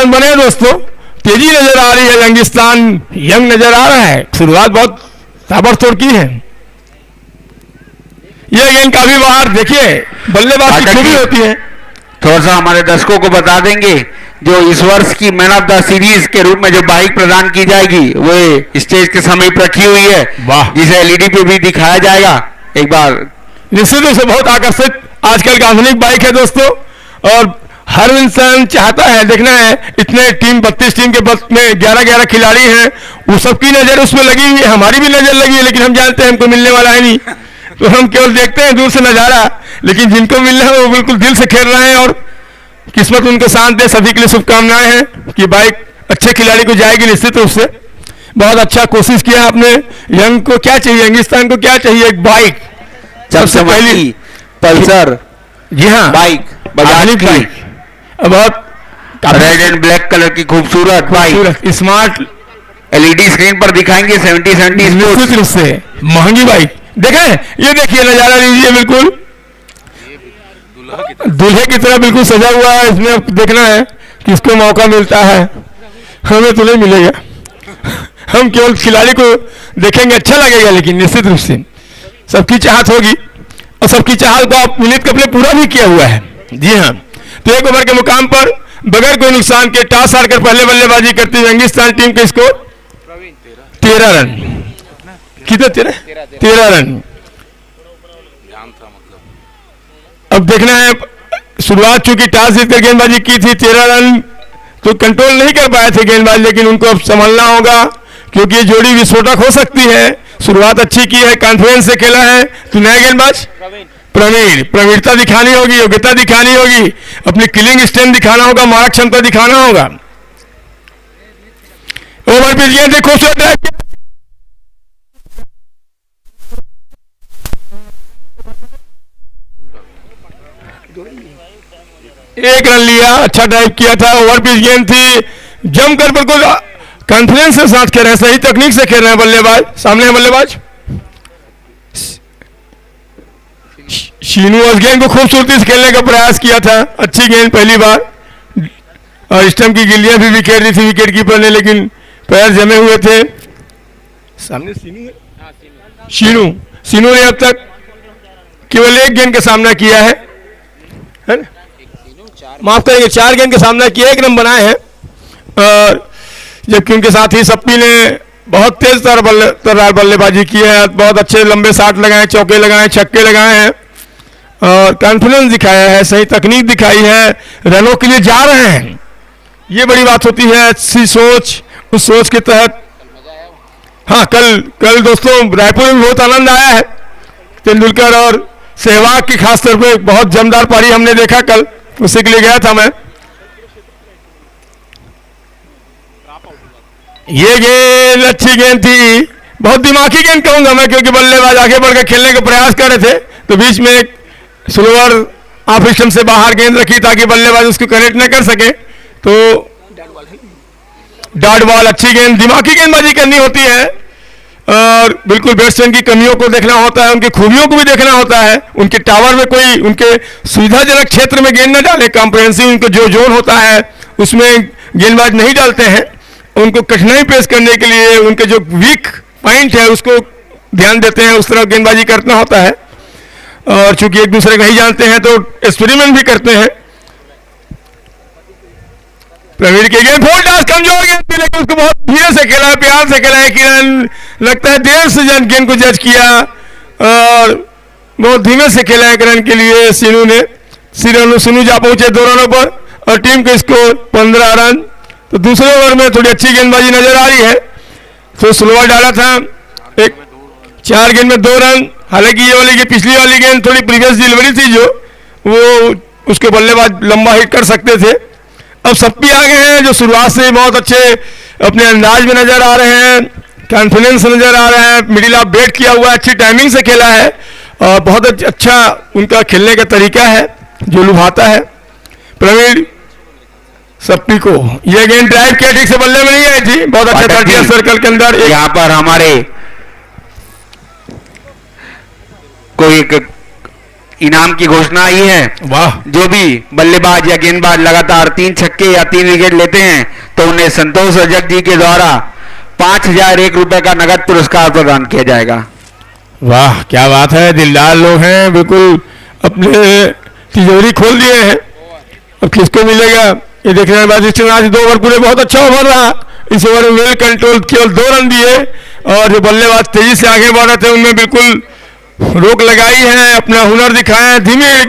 Run बने दोस्तों, तेजी नजर आ रही है, यंगिस्तान यंग नजर आ रहा है, शुरुआत बहुत ताबड़तोड़ की है। यह गेंद काफी बाहर, देखिए बल्लेबाज की खूबी होती है। थोड़ा सा हमारे दर्शकों को बता देंगे, जो इस वर्ष की मैन ऑफ द सीरीज के रूप में जो बाइक प्रदान की जाएगी वो स्टेज के समीप रखी हुई है, जिसे एलईडी पे भी दिखाया जाएगा। एक बार निश्चित रूप से बहुत आकर्षित आजकल का आधुनिक बाइक है दोस्तों, और हर इंसान चाहता है, देखना है इतने टीम 32 टीम के बस में 11-11 खिलाड़ी हैं, वो सबकी नजर उसमें लगी हुई है, हमारी भी नजर लगी है, लेकिन हम जानते हैं हमको मिलने वाला है नहीं, तो हम केवल देखते हैं दूर से नजारा, लेकिन जिनको मिलना है वो बिल्कुल दिल से खेल रहे हैं और किस्मत उनको साथ दे। सभी के लिए शुभकामनाएं हैं कि बाइक अच्छे खिलाड़ी को जाएगी निश्चित रूप से। बहुत अच्छा कोशिश किया आपने। यंग को क्या चाहिए, यंगिस्तान को क्या चाहिए, एक बाइक सबसे पहली पल्सर, जी हाँ बाइक बजाज की, बहुत रेड एंड ब्लैक कलर की खूबसूरत बाइक, स्मार्ट एलईडी स्क्रीन पर दिखाएंगे 70-70 निश्चित रूप से महंगी बाइक। देखें ये देखिए नजारा लीजिए, बिल्कुल दूल्हे की तरह बिल्कुल सजा हुआ है। इसमें अब देखना है किसको मौका मिलता है, हमें तो नहीं मिलेगा, हम केवल खिलाड़ी को देखेंगे, अच्छा लगेगा, लेकिन निश्चित रूप से सबकी चाहत होगी और सबकी चाहत को आप विनीत कप ने पूरा भी किया हुआ है। जी हाँ, तो एक ओवर के मुकाम पर बगैर कोई नुकसान के टॉस हारकर पहले बल्लेबाजी करती है यंगिस्तान टीम का स्कोर 13 रन। कितना 13 रन। अब देखना है, शुरुआत चूंकि टॉस जीतकर गेंदबाजी की थी, 13 रन तो कंट्रोल नहीं कर पाए थे गेंदबाज, लेकिन उनको अब संभलना होगा क्योंकि ये जोड़ी विस्फोटक हो सकती है। शुरुआत अच्छी की है, कॉन्फिडेंस से खेला है, तो नया गेंदबाज प्रवीणता दिखानी होगी, योग्यता दिखानी होगी, अपनी किलिंग स्ट्रेंथ दिखाना होगा, मारक क्षमता दिखाना होगा। ओवर पिच गेंद खूबसूरत एक रन लिया, अच्छा ड्राइव किया था, ओवर पिच गेंद थी, जमकर बिल्कुल कॉन्फिडेंस के साथ खेल रहे हैं, सही तकनीक से खेल रहे हैं बल्लेबाज। सामने है बल्लेबाज शीनू, उस गेंद को खूबसूरती से खेलने का प्रयास किया था, अच्छी गेंद पहली बार, और स्टंप की गिल्लियां भी विकेट दी थी विकेट कीपर ने, लेकिन पैर जमे हुए थे। सामने शीनू ने अब तक केवल एक गेंद का सामना किया है ना, माफ करेंगे 4 गेंद का सामना किया, 1 रन बनाए हैं, और जबकि उनके साथ ही सप्पी ने बहुत तेज तर्रार बल्लेबाजी की है, बहुत अच्छे लंबे शॉट लगाए, चौके लगाए, छक्के लगाए हैं, और कॉन्फिडेंस दिखाया है, सही तकनीक दिखाई है, रनों के लिए जा रहे हैं, ये बड़ी बात होती है। अच्छी सोच, उस सोच के तहत हाँ कल दोस्तों रायपुर में बहुत आनंद आया है, तेंदुलकर और सहवाग की खास तौर पे बहुत जमदार पारी हमने देखा कल, उसी के लिए गया था मैं। ये गेंद अच्छी गेंद थी, बहुत दिमागी गेंद कहूंगा मैं, क्योंकि बल्लेबाज आगे बढ़कर खेलने का प्रयास कर रहे थे, तो बीच में एक स्लोअर ऑफ स्टंप से बाहर गेंद रखी ताकि बल्लेबाज उसको कनेक्ट न कर सके, तो डॉट बॉल, अच्छी गेंद, दिमागी गेंदबाजी करनी होती है, और बिल्कुल बैट्समैन की कमियों को देखना होता है, उनकी खूबियों को भी देखना होता है, उनके टावर में कोई उनके सुविधाजनक क्षेत्र में गेंद न डाले, कॉम्प्रिहेंसिव उनको जो जोन होता है उसमें गेंदबाज नहीं डालते हैं, उनको कठिनाई पेश करने के लिए उनके जो वीक पॉइंट है उसको ध्यान देते हैं, उस तरह गेंदबाजी करना होता है, और चूंकि एक दूसरे को नहीं जानते हैं तो एक्सपेरिमेंट भी करते हैं। प्रवीण के गेंद फोल्ड डांस कमजोर गेंद थी, लेकिन उसको बहुत धीरे से खेला है, प्यार से खेला है, किरण लगता है देर से गेंद को जज किया और बहुत धीमे से खेला है किरण के लिए सीनू ने। सीनू जा पहुंचे 2 रनों पर और टीम का स्कोर 15 रन। तो दूसरे ओवर में थोड़ी अच्छी गेंदबाजी नजर आ रही है, तो स्लोअर डाला था, एक 4 गेंद में 2 रन। हालांकि ये वाली की पिछली वाली गेंद थोड़ी प्रीवियस डिलीवरी थी जो वो उसके बल्लेबाज लंबा हिट कर सकते थे। अब सप्पी आ गए हैं जो शुरुआत से बहुत अच्छे अपने अंदाज में नजर आ रहे हैं, कॉन्फिडेंस नजर आ रहे हैं, मिडिल ऑफ बैट किया हुआ है, अच्छी टाइमिंग से खेला है और बहुत अच्छा उनका खेलने का तरीका है जो लुभाता है। प्रवीण सप्पी को यह गेंद ड्राइव किया, ठीक से बल्ले में नहीं आई थी, बहुत अच्छा कर दिया सर्कल के अंदर। यहाँ पर हमारे कोई एक इनाम की घोषणा आई है। वाह, जो भी बल्लेबाज या गेंदबाज लगातार 3 छक्के या 3 विकेट लेते हैं तो उन्हें संतोष रजक जी के द्वारा 5,001 रुपए का नगद पुरस्कार प्रदान किया जाएगा। वाह क्या बात है, दिलदार लोग हैं, बिल्कुल अपने तिजोरी खोल दिए हैं। अब किसको मिलेगा ये देखने के बाद। आज 2 ओवर पूरे बहुत अच्छा ओवर रहा, इस ओवर में वेल कंट्रोल, केवल 2 रन दिए और जो बल्लेबाज तेजी से आगे बढ़ रहे थे उनमें बिल्कुल रोक लगाई है, अपना हुनर दिखाया है। धीमे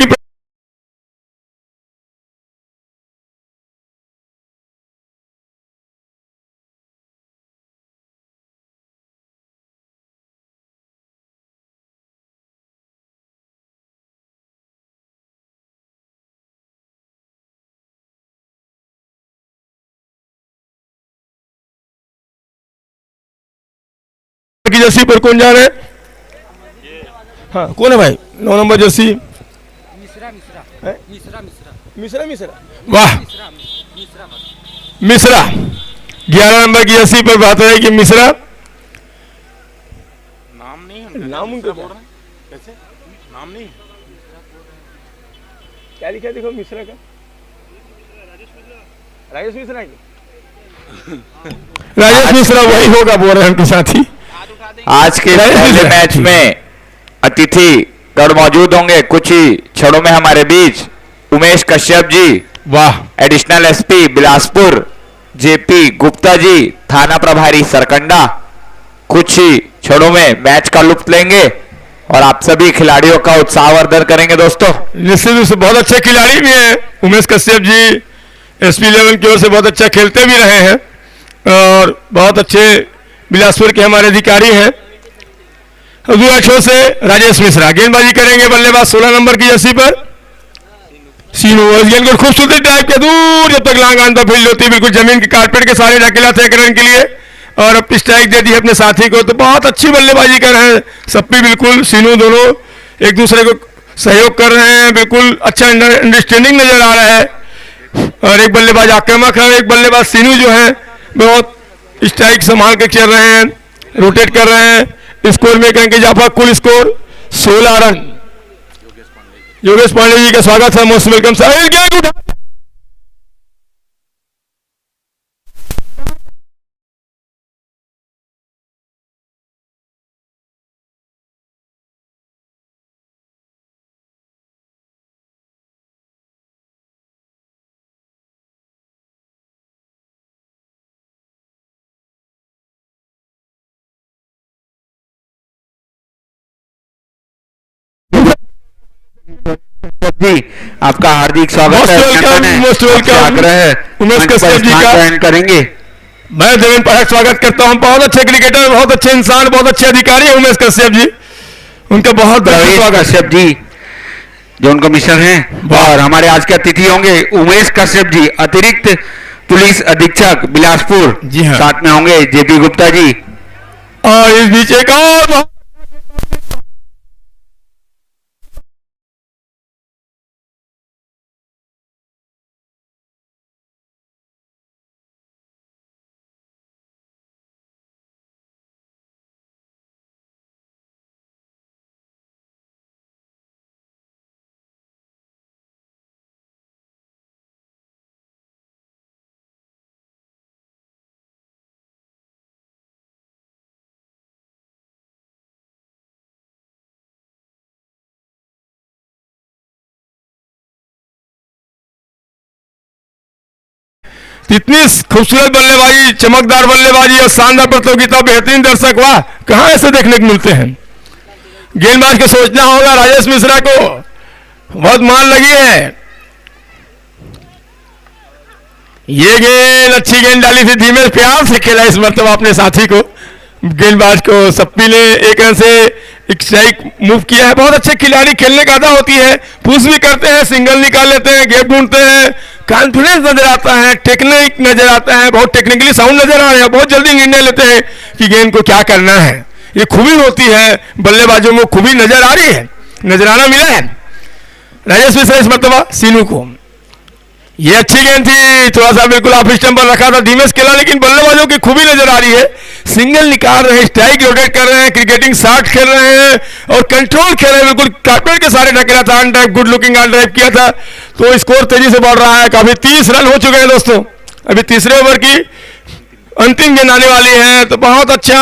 की जर्सी पर कौन जा रहे हैं? हाँ कौन है भाई 9 नंबर जर्सी? मिश्रा। वाह मिश्रा 11 नंबर की जर्सी पर बात है कि मिश्रा नाम उनका कैसे नाम नहीं क्या लिखा है देखो मिश्रा का, राजेश मिश्रा वही होगा बोल रहे हैं उनके साथी। आज के पहले मैच में अतिथि गण मौजूद होंगे कुछ ही क्षणों में हमारे बीच। उमेश कश्यप जी, वाह, additional SP Bilaspur, JP Gupta ji, थाना प्रभारी सरकंडा, कुछ ही क्षणों में मैच का लुत्फ लेंगे और आप सभी खिलाड़ियों का उत्साहवर्धन करेंगे। दोस्तों निश्चित रूप से बहुत अच्छे खिलाड़ी भी हैं उमेश कश्यप जी, एसपी लेवल की ओर से बहुत अच्छा खेलते भी रहे हैं और बहुत अच्छे बिलासपुर के हमारे अधिकारी हैं। अगली से राजेश मिश्रा गेंदबाजी करेंगे, बल्लेबाज 16 नंबर की जर्सी पर सीनू। गेंद को खूबसूरती टाइप के दूर जब तक लांग आंदा फील्ड होती है, बिल्कुल जमीन के कारपेट के सारे ढकेला थे रन के लिए और अब स्ट्राइक दे दी अपने साथी को। तो बहुत अच्छी बल्लेबाजी कर रहे हैं सप्पी, बिल्कुल सीनू दोनों एक दूसरे को सहयोग कर रहे हैं, बिल्कुल अच्छा अंडरस्टैंडिंग नजर आ रहा है। और एक बल्लेबाज आक्रामक है, एक बल्लेबाज सीनू जो है बहुत स्ट्राइक संभाल के चल रहे हैं, रोटेट कर रहे हैं। स्कोर में कहेंगे जाफा कुल स्कोर 16 रन। योगेश पांडे जी का स्वागत है, मोस्ट वेलकम सर। जी आपका हार्दिक स्वागत है। मोस्ट वेलकम उमेश कश्यप जी का करेंगे। मैं देवेंद्र पाठक स्वागत करता हूं। बहुत अच्छे क्रिकेटर, बहुत अच्छे इंसान, बहुत अच्छे अधिकारी है उमेश कश्यप जी, उनका बहुत बहुत स्वागत। कश्यप जी जो उनका मिशन है, और हमारे आज के अतिथि होंगे उमेश कश्यप जी, अतिरिक्त पुलिस अधीक्षक बिलासपुर। जी हाँ, साथ में होंगे जेपी गुप्ता जी और इस बीच एक और इतनी खूबसूरत बल्लेबाजी, चमकदार बल्लेबाजी और शानदार प्रतियोगिता, बेहतरीन दर्शक, वाह कहां ऐसे देखने को मिलते हैं। गेंदबाज को सोचना होगा, राजेश मिश्रा को बहुत मान लगी है। ये गेंद अच्छी गेंद डाली थी, धीमे प्यार से खेला इस मरतबा अपने साथी को, गेंदबाज को सप्पी ने 1 रन से एक स्ट्राइक मूव किया है। बहुत अच्छे खिलाड़ी, खेलने का आदत होती है, पुश भी करते हैं, सिंगल निकाल लेते हैं, गैप ढूंढते हैं, कॉन्फिडेंस नजर आता है, टेक्निक नजर आता है, बहुत टेक्निकली साउंड नजर आ रहे हैं, बहुत जल्दी निर्णय लेते हैं कि गेंद को क्या करना है। ये खूबी होती है बल्लेबाजों में, खूबी नजर आ रही है, नजराना मिला है राजेश मिश्रा इस मरतबा सीनू को। ये अच्छी गेंद थी, थोड़ा सा बिल्कुल ऑफ स्टंप पर रखा था धीमे से खेला, लेकिन बल्लेबाजों की खूबी नजर आ रही है। सिंगल निकाल रहे हैं, स्ट्राइक रोटेट कर रहे हैं, क्रिकेटिंग शॉट खेल रहे हैं और कंट्रोल खेल रहे हैं, बिल्कुल कार्पेट के सारे ढकेला था, on drive good looking on drive किया था। तो स्कोर तेजी से बढ़ रहा है, काफी 30 रन हो चुके हैं दोस्तों। अभी तीसरे ओवर की अंतिम गेंद आने वाली है। तो बहुत अच्छा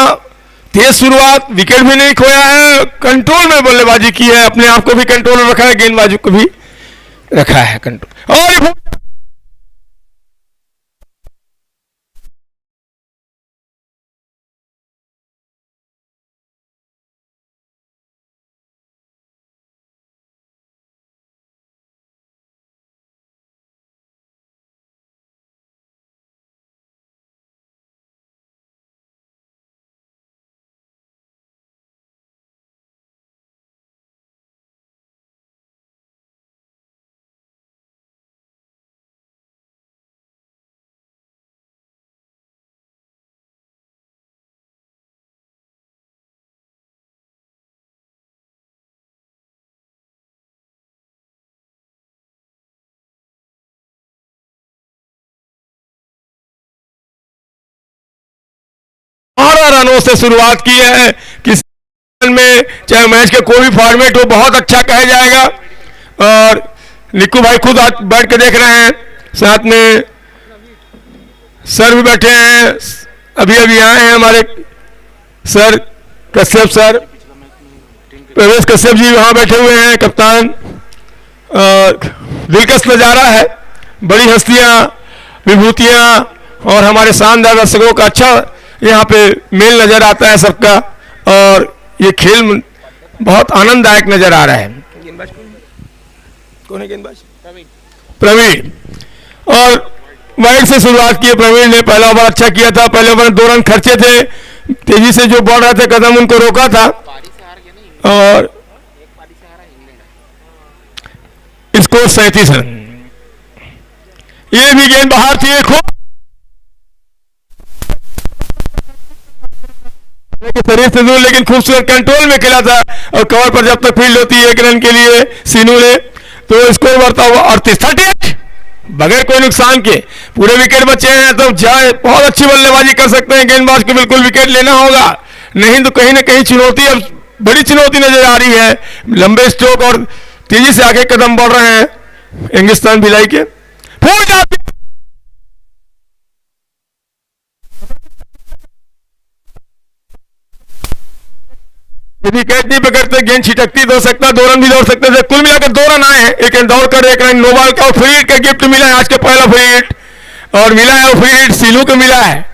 तेज शुरुआत, विकेट भी नहीं खोया है, कंट्रोल में बल्लेबाजी की है, अपने आप को भी कंट्रोल में रखा है, गेंदबाजी को भी रखा है कंट्रोल। और रनों से शुरुआत की है, किसी में चाहे मैच के कोई भी फॉर्मेट हो, बहुत अच्छा कहा जाएगा। और निक्कू भाई खुद बैठ के देख रहे हैं, साथ में सर भी बैठे हैं, अभी अभी आए हैं हमारे सर कश्यप सर, प्रवेश कश्यप जी वहां बैठे हुए हैं, कप्तान। दिलकश नजारा है, बड़ी हस्तियां, विभूतियां और हमारे शानदार दर्शकों का अच्छा यहाँ पे मेल नजर आता है सबका, और ये खेल बहुत आनंददायक नजर आ रहा है। गेंदबाज कौन है? गेंदबाज प्रवीण। और वाइड से शुरुआत की है प्रवीण ने, पहला ओवर अच्छा किया था, पहले ओवर में 2 रन खर्चे थे, तेजी से जो बढ़ रहे थे कदम उनको रोका था और स्कोर 37 रन। ये भी गेंद बाहर थी, खूब शरीर से दूर लेकिन खूबसूरत कंट्रोल में खेला था, और कवर पर जब तक फील्ड होती है 1 रन के लिए सीनू ने, तो स्कोर बढ़ता हुआ 38 बगैर कोई नुकसान के पूरे विकेट बचे हैं। तो जाए बहुत अच्छी बल्लेबाजी कर सकते हैं, गेंदबाज को बिल्कुल विकेट लेना होगा, नहीं तो कहीं ना कहीं चुनौती, अब बड़ी चुनौती नजर आ रही है। लंबे स्ट्रोक और तेजी से आगे कदम बढ़ रहे हैं इंग्लिस्तान भिलाई के। यदि कैच नहीं पकड़ते गेंद छिटकती तो हो सकता है 2 रन भी दौड़ सकते थे। कुल मिलाकर 2 रन आए हैं, एक रन दौड़ कर 1 रन नो बॉल का। फ्री हिट का गिफ्ट मिला है, आज का पहला फ्री हिट, और मिला है वो फ्री हिट सीलू को मिला है,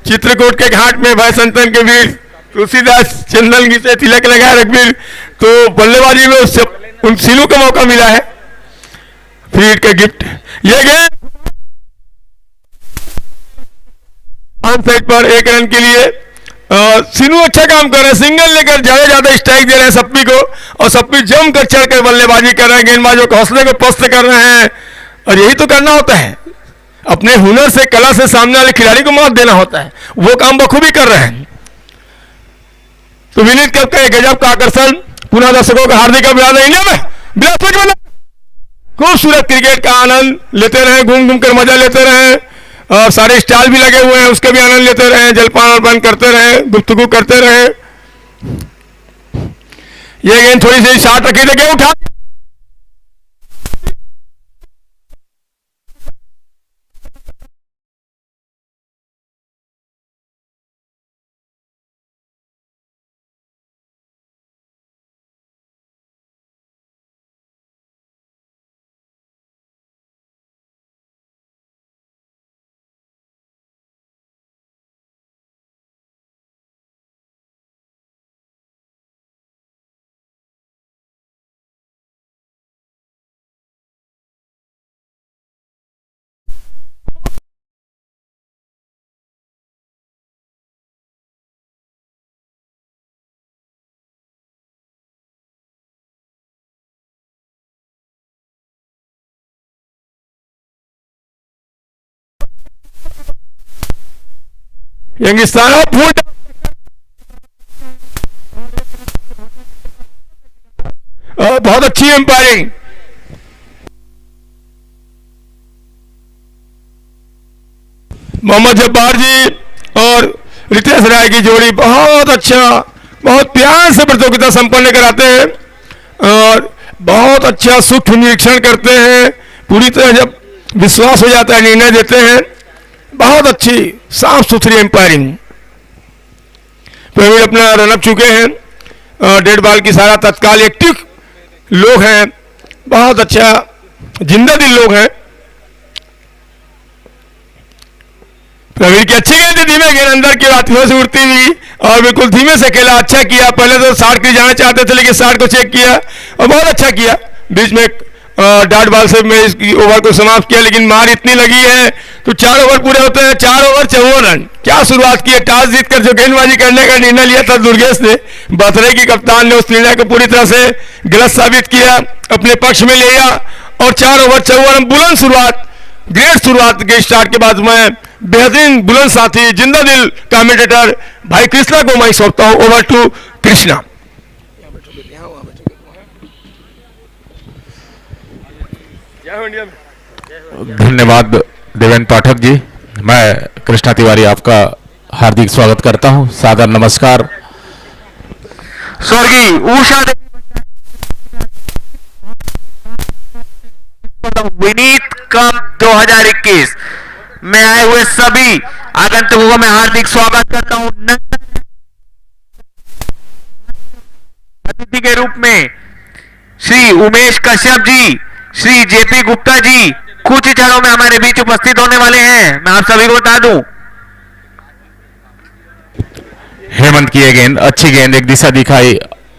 चित्रकूट के घाट में भाई संतन के वीर तुलसीदास चंदन से तिलक लगाए रघुवीर, तो बल्लेबाजी में उससे उन सीलू को मौका मिला है, फ्री हिट का गिफ्ट। ये गेंद ऑन साइड पर 1 रन के लिए सीनू अच्छा काम कर रहे हैं, सिंगल लेकर ज्यादा स्ट्राइक दे रहे हैं सप्पी को, और सप्पी जमकर चढ़कर बल्लेबाजी कर रहे हैं, गेंदबाजों के हौसले को पस्त कर रहे हैं। और यही तो करना होता है, अपने हुनर से, कला से सामने वाले खिलाड़ी को मौत देना होता है, वो काम बखूबी कर रहे हैं। तो विनीत करते हैं गजब का आकर्षण, पुनः दर्शकों का हार्दिक अभिनंदन। इंडिया में बिलासपुर खूबसूरत क्रिकेट का आनंद लेते रहे, घूम घूम कर मजा लेते रहे, और सारे स्टॉल भी लगे हुए हैं, उसके भी आनंद लेते रहे, जलपान अर्पण करते रहे, गुफ्तगू करते रहे। ये गेंद थोड़ी सी शॉट रखी थी, गेंद उठा यंगिस्तान बहुत अच्छी एम्पायरिंग। मोहम्मद जब्बार जी और रितेश राय की जोड़ी बहुत अच्छा, बहुत प्यार से प्रतियोगिता संपन्न कराते हैं और बहुत अच्छा सूक्ष्म निरीक्षण करते हैं। पूरी तरह जब विश्वास हो जाता है निर्णय देते हैं। बहुत अच्छी साफ सुथरी एम्पायरिंग। प्रवीण अपना रनअप चुके हैं। डेड बॉल की सारा तत्काल एक्टिव लोग हैं, बहुत अच्छा जिंदा दिल लोग हैं। प्रवीण की अच्छी गेंद, धीमे गेंद अंदर की हाथों से उड़ती हुई और बिल्कुल धीमे से खेला, अच्छा किया। पहले तो 60 के जाना चाहते थे लेकिन 60 को चेक किया और बहुत अच्छा किया। बीच में डॉट बॉल से मैं इस ओवर को समाप्त किया, लेकिन मार इतनी लगी है तो 4 ओवर पूरे होते हैं। 4 ओवर 54 रन। क्या शुरुआत की है। टॉस जीतकर जो गेंदबाजी करने का निर्णय लिया था दुर्गेश ने, बथरे की कप्तान ने उस निर्णय को पूरी तरह से गलत साबित किया, अपने पक्ष में ले लिया और 4 ओवर 54 रन। बुलंद शुरुआत, ग्रेट शुरुआत के स्टार्ट के बाद मैं बेहतरीन बुलंद साथी जिंदा दिल कमेंटेटर भाई कृष्णा को मैं सौंपता हूं। Over to Krishna. धन्यवाद देवेंद्र पाठक जी। मैं कृष्णा तिवारी आपका हार्दिक स्वागत करता हूं। सादर नमस्कार। स्वर्गीय उषा विनीत कप 2021 में आए हुए सभी आगंतुकों का मैं हार्दिक स्वागत करता हूं। अतिथि के रूप में श्री उमेश कश्यप जी, श्री जेपी गुप्ता जी कुछ ही क्षणों में हमारे बीच उपस्थित होने वाले हैं। मैं आप सभी को बता दूं, हेमंत की ये गेंद, अच्छी गेंद, एक दिशा दिखाई,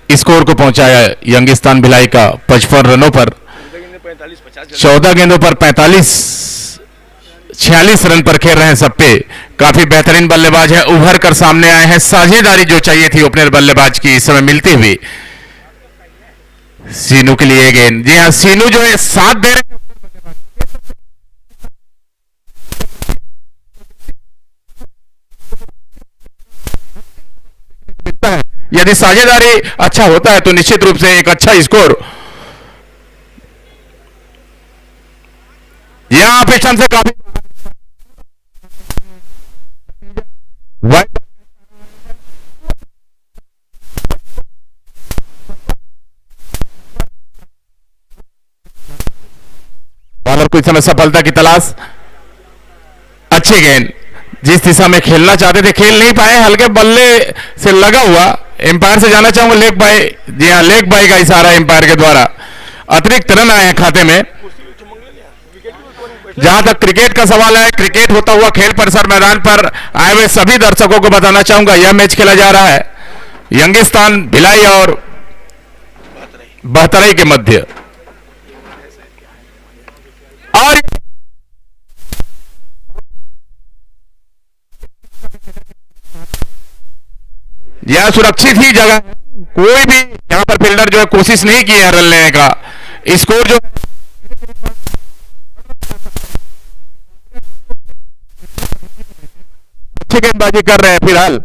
स्कोर को पहुंचाया यंगिस्तान भिलाई का 55 रनों पर। 14 गेंदों पर 46 रन पर खेल रहे हैं सब पे। काफी बेहतरीन बल्लेबाज है, उभर कर सामने आए हैं। साझेदारी जो चाहिए थी ओपनर बल्लेबाज की इस समय मिलती हुई। सीनू के लिए गेंद, जी हाँ सीनू जो है साथ दे रहे हैं। यदि साझेदारी अच्छा होता है तो निश्चित रूप से एक अच्छा स्कोर यहां पिस्टन से काफी बॉलर को इस समय सफलता की तलाश। अच्छी गेंद, जिस दिशा में खेलना चाहते थे खेल नहीं पाए, हल्के बल्ले से लगा हुआ। एम्पायर से जाना चाहूंगा लेग बाय, जी हाँ लेग बाय का इशारा एम्पायर के द्वारा। अतिरिक्त रन आए हैं खाते में। जहां तक क्रिकेट का सवाल है, क्रिकेट होता हुआ खेल परिसर मैदान पर आए हुए सभी दर्शकों को बताना चाहूंगा यह मैच खेला जा रहा है यंगिस्तान भिलाई और बहतराई के मध्य। और यह सुरक्षित ही जगह है, कोई भी यहां पर फील्डर जो है कोशिश नहीं की है रन लेने का। स्कोर जो अच्छी गेंदबाजी कर रहे हैं फिलहाल।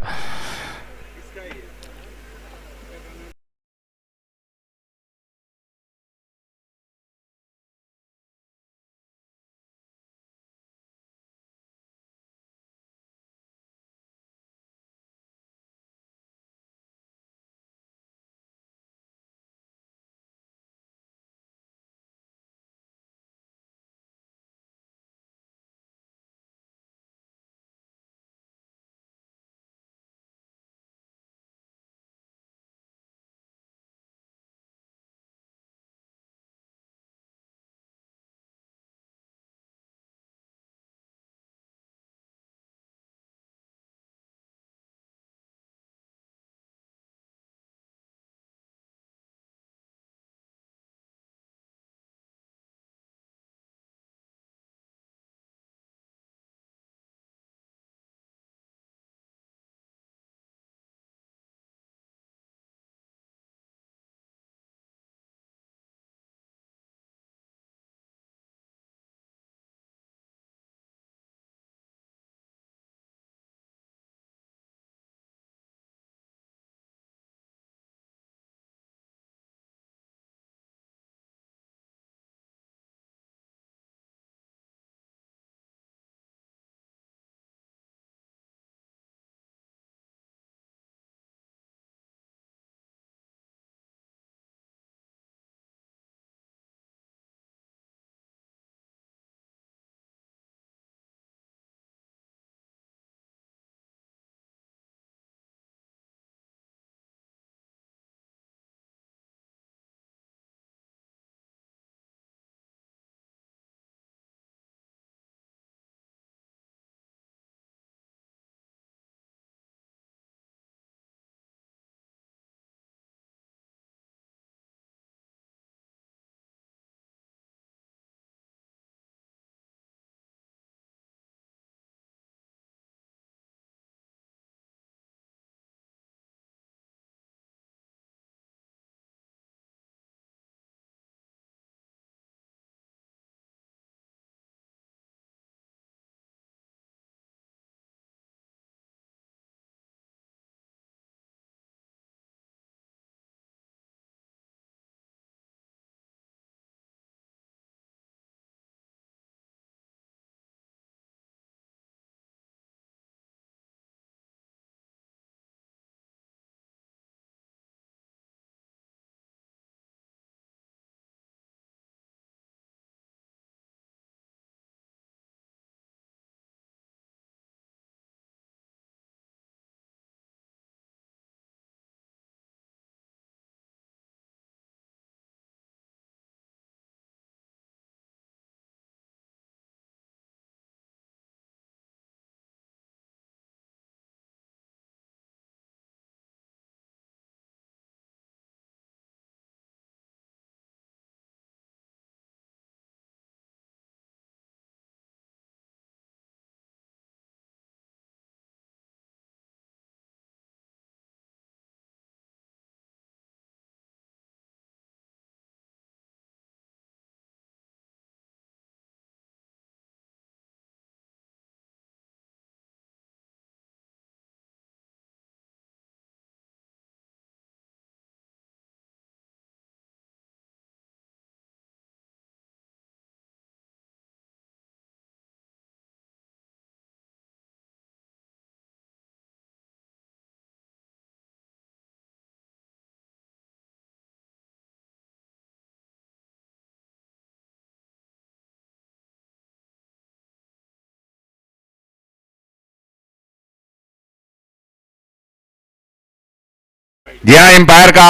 जी हाँ, एम्पायर का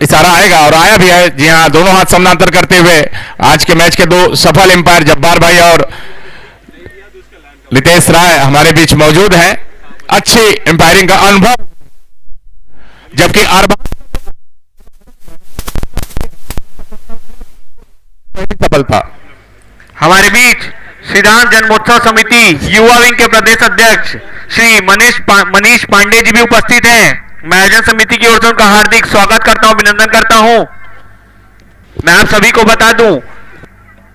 इशारा आएगा और आया भी है। जी हाँ, दोनों हाथ समानांतर करते हुए आज के मैच के दो सफल एम्पायर जब्बार भाई और नितेश राय हमारे बीच मौजूद हैं। अच्छी एम्पायरिंग का अनुभव, जबकि सफलता। हमारे बीच सिद्धांत जन्मोत्सव समिति युवा विंग के प्रदेश अध्यक्ष श्री मनीष पांडे जी भी उपस्थित हैं। मैं आयोजन समिति की ओर से उनका हार्दिक स्वागत करता हूं, अभिनंदन करता हूं। मैं आप सभी को बता दूं,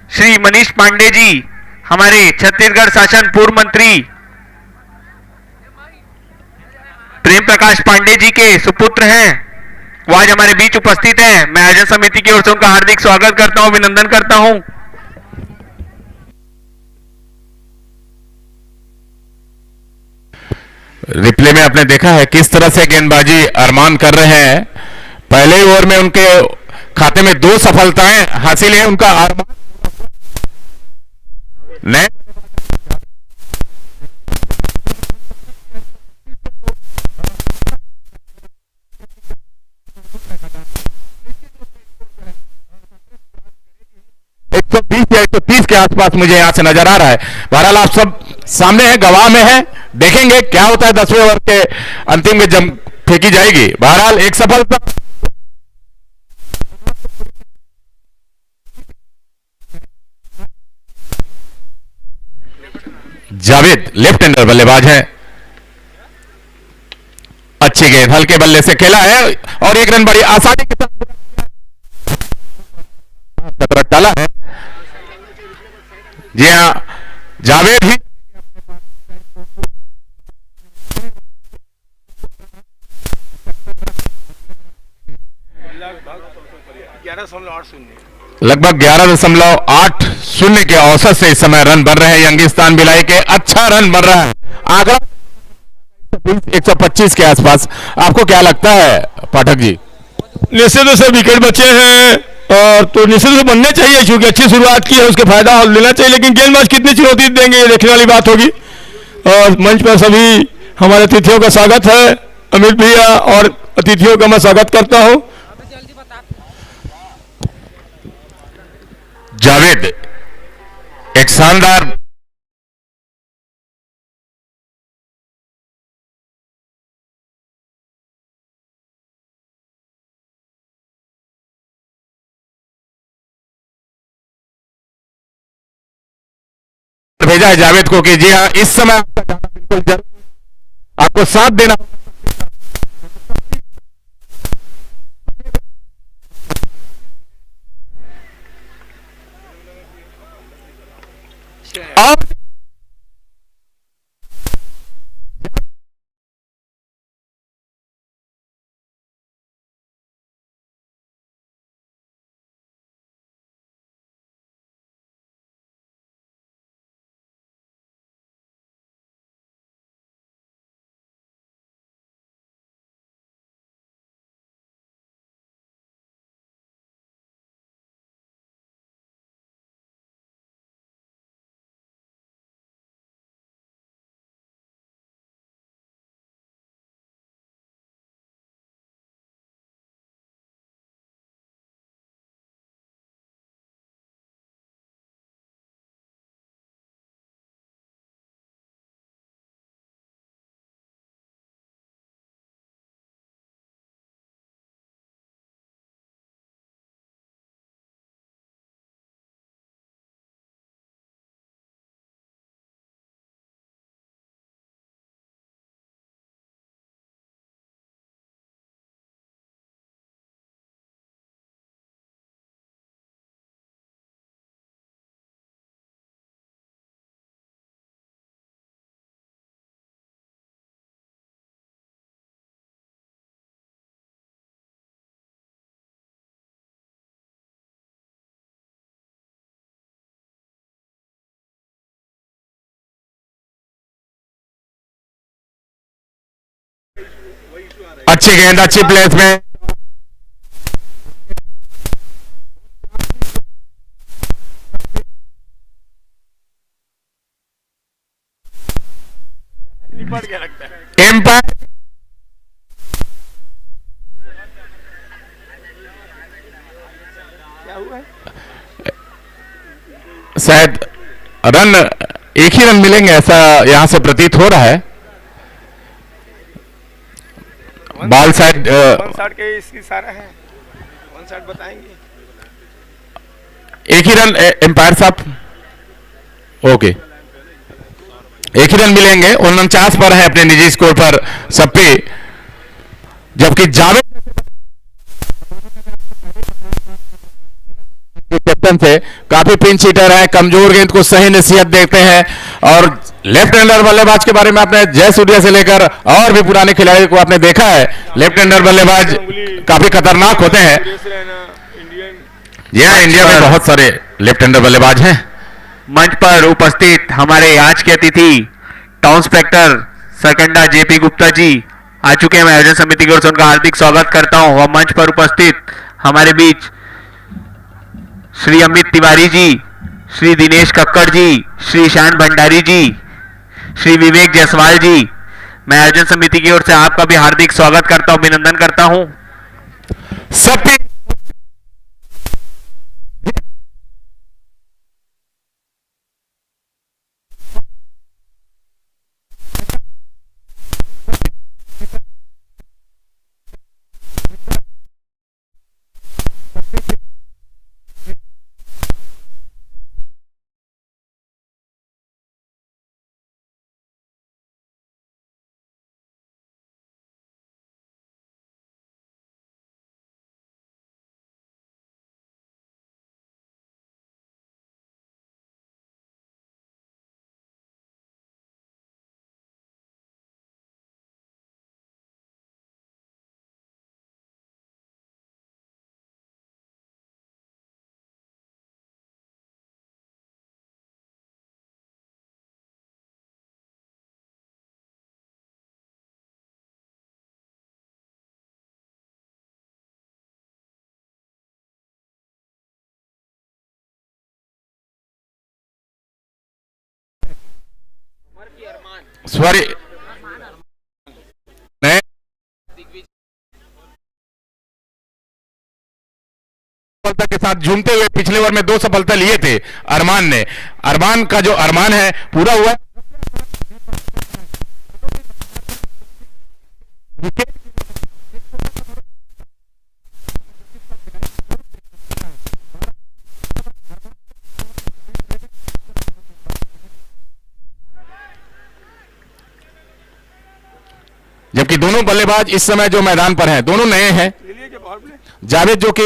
श्री मनीष पांडे जी हमारे छत्तीसगढ़ शासन पूर्व मंत्री प्रेम प्रकाश पांडे जी के सुपुत्र हैं। वो आज हमारे बीच उपस्थित हैं। मैं आयोजन समिति की ओर से उनका हार्दिक स्वागत करता हूं, अभिनंदन करता हूं। रिप्ले में आपने देखा है किस तरह से गेंदबाजी अरमान कर रहे हैं। पहले ओवर में उनके खाते में 2 सफलताएं हासिल है। उनका अरमान ने 120 या 130 के आसपास मुझे यहां से नजर आ रहा है। बहरहाल आप सब सामने है, गवाह में है, देखेंगे क्या होता है। 10वें ओवर के अंतिम में जम फेंकी जाएगी। बहरहाल एक सफलता जावेद लेफ्ट हैंडर बल्लेबाज है। अच्छी गेंद हल्के बल्ले से खेला है और 1 रन बड़ी आसानी के साथ डाला है। जी हां, जावेद ही लगभग 11.80 के औसत से इस समय रन बन रहे हैं। यंगिस्तान भिलाई के अच्छा रन बन रहा है। आंकड़ा 125 के आसपास। आपको क्या लगता है पाठक जी? निश्चित रूप से विकेट बचे हैं और तो निश्चित रूप से बनने चाहिए, क्योंकि अच्छी शुरुआत की है, उसके फायदा लेना चाहिए। लेकिन गेंदबाज कितनी चुनौती देंगे ये देखने वाली बात होगी। और मंच पर सभी हमारे अतिथियों का स्वागत है। अमित भैया और अतिथियों का मैं स्वागत करता हूं। जावेद एक शानदार भेजा है जावेद को कि जी हाँ, इस समय आपका जाना बिल्कुल जरूर, आपको साथ देना। अब अच्छी गेंद, अच्छी प्लेस में एम्पायर शायद रन एक ही रन मिलेंगे, ऐसा यहां से प्रतीत हो रहा है। बॉल साइड वन साइड के इसकी सारा है, वन साइड बताएंगे। एक ही रन एम्पायर साहब, ओके, एक ही रन मिलेंगे। 49 पर है अपने निजी स्कोर पर सप्पी, जबकि जावेद कैप्टन थे, काफी पिंच हिटर है, कमजोर गेंद को सही नसीहत देते हैं। और लेफ्ट हैंडर बल्लेबाज के बारे में आपने जय सूर्या से लेकर और भी पुराने खिलाड़ियों को आपने देखा है, लेफ्ट हैंडर बल्लेबाज काफी खतरनाक होते हैं। जी हाँ, इंडिया में बहुत सारे लेफ्ट हैंडर बल्लेबाज हैं। मंच पर उपस्थित हमारे आज के अतिथि town inspector Sarkanda JP Gupta ji आ चुके हैं। मैं आयोजन समिति की ओर से उनका हार्दिक स्वागत करता हूं। और मंच पर उपस्थित हमारे बीच श्री अमित तिवारी जी, श्री दिनेश कक्कड़ जी, श्री शान भंडारी जी, श्री विवेक जायसवाल जी, मैं आयोजन समिति की ओर से आपका भी हार्दिक स्वागत करता हूं, अभिनंदन करता हूं। सप्पी सॉरी सफलता के साथ झूमते हुए पिछले ओवर में 2 सफलता लिए थे अरमान ने। अरमान का जो अरमान है पूरा हुआ। जबकि दोनों बल्लेबाज इस समय जो मैदान पर हैं दोनों नए हैं। जावेद जो कि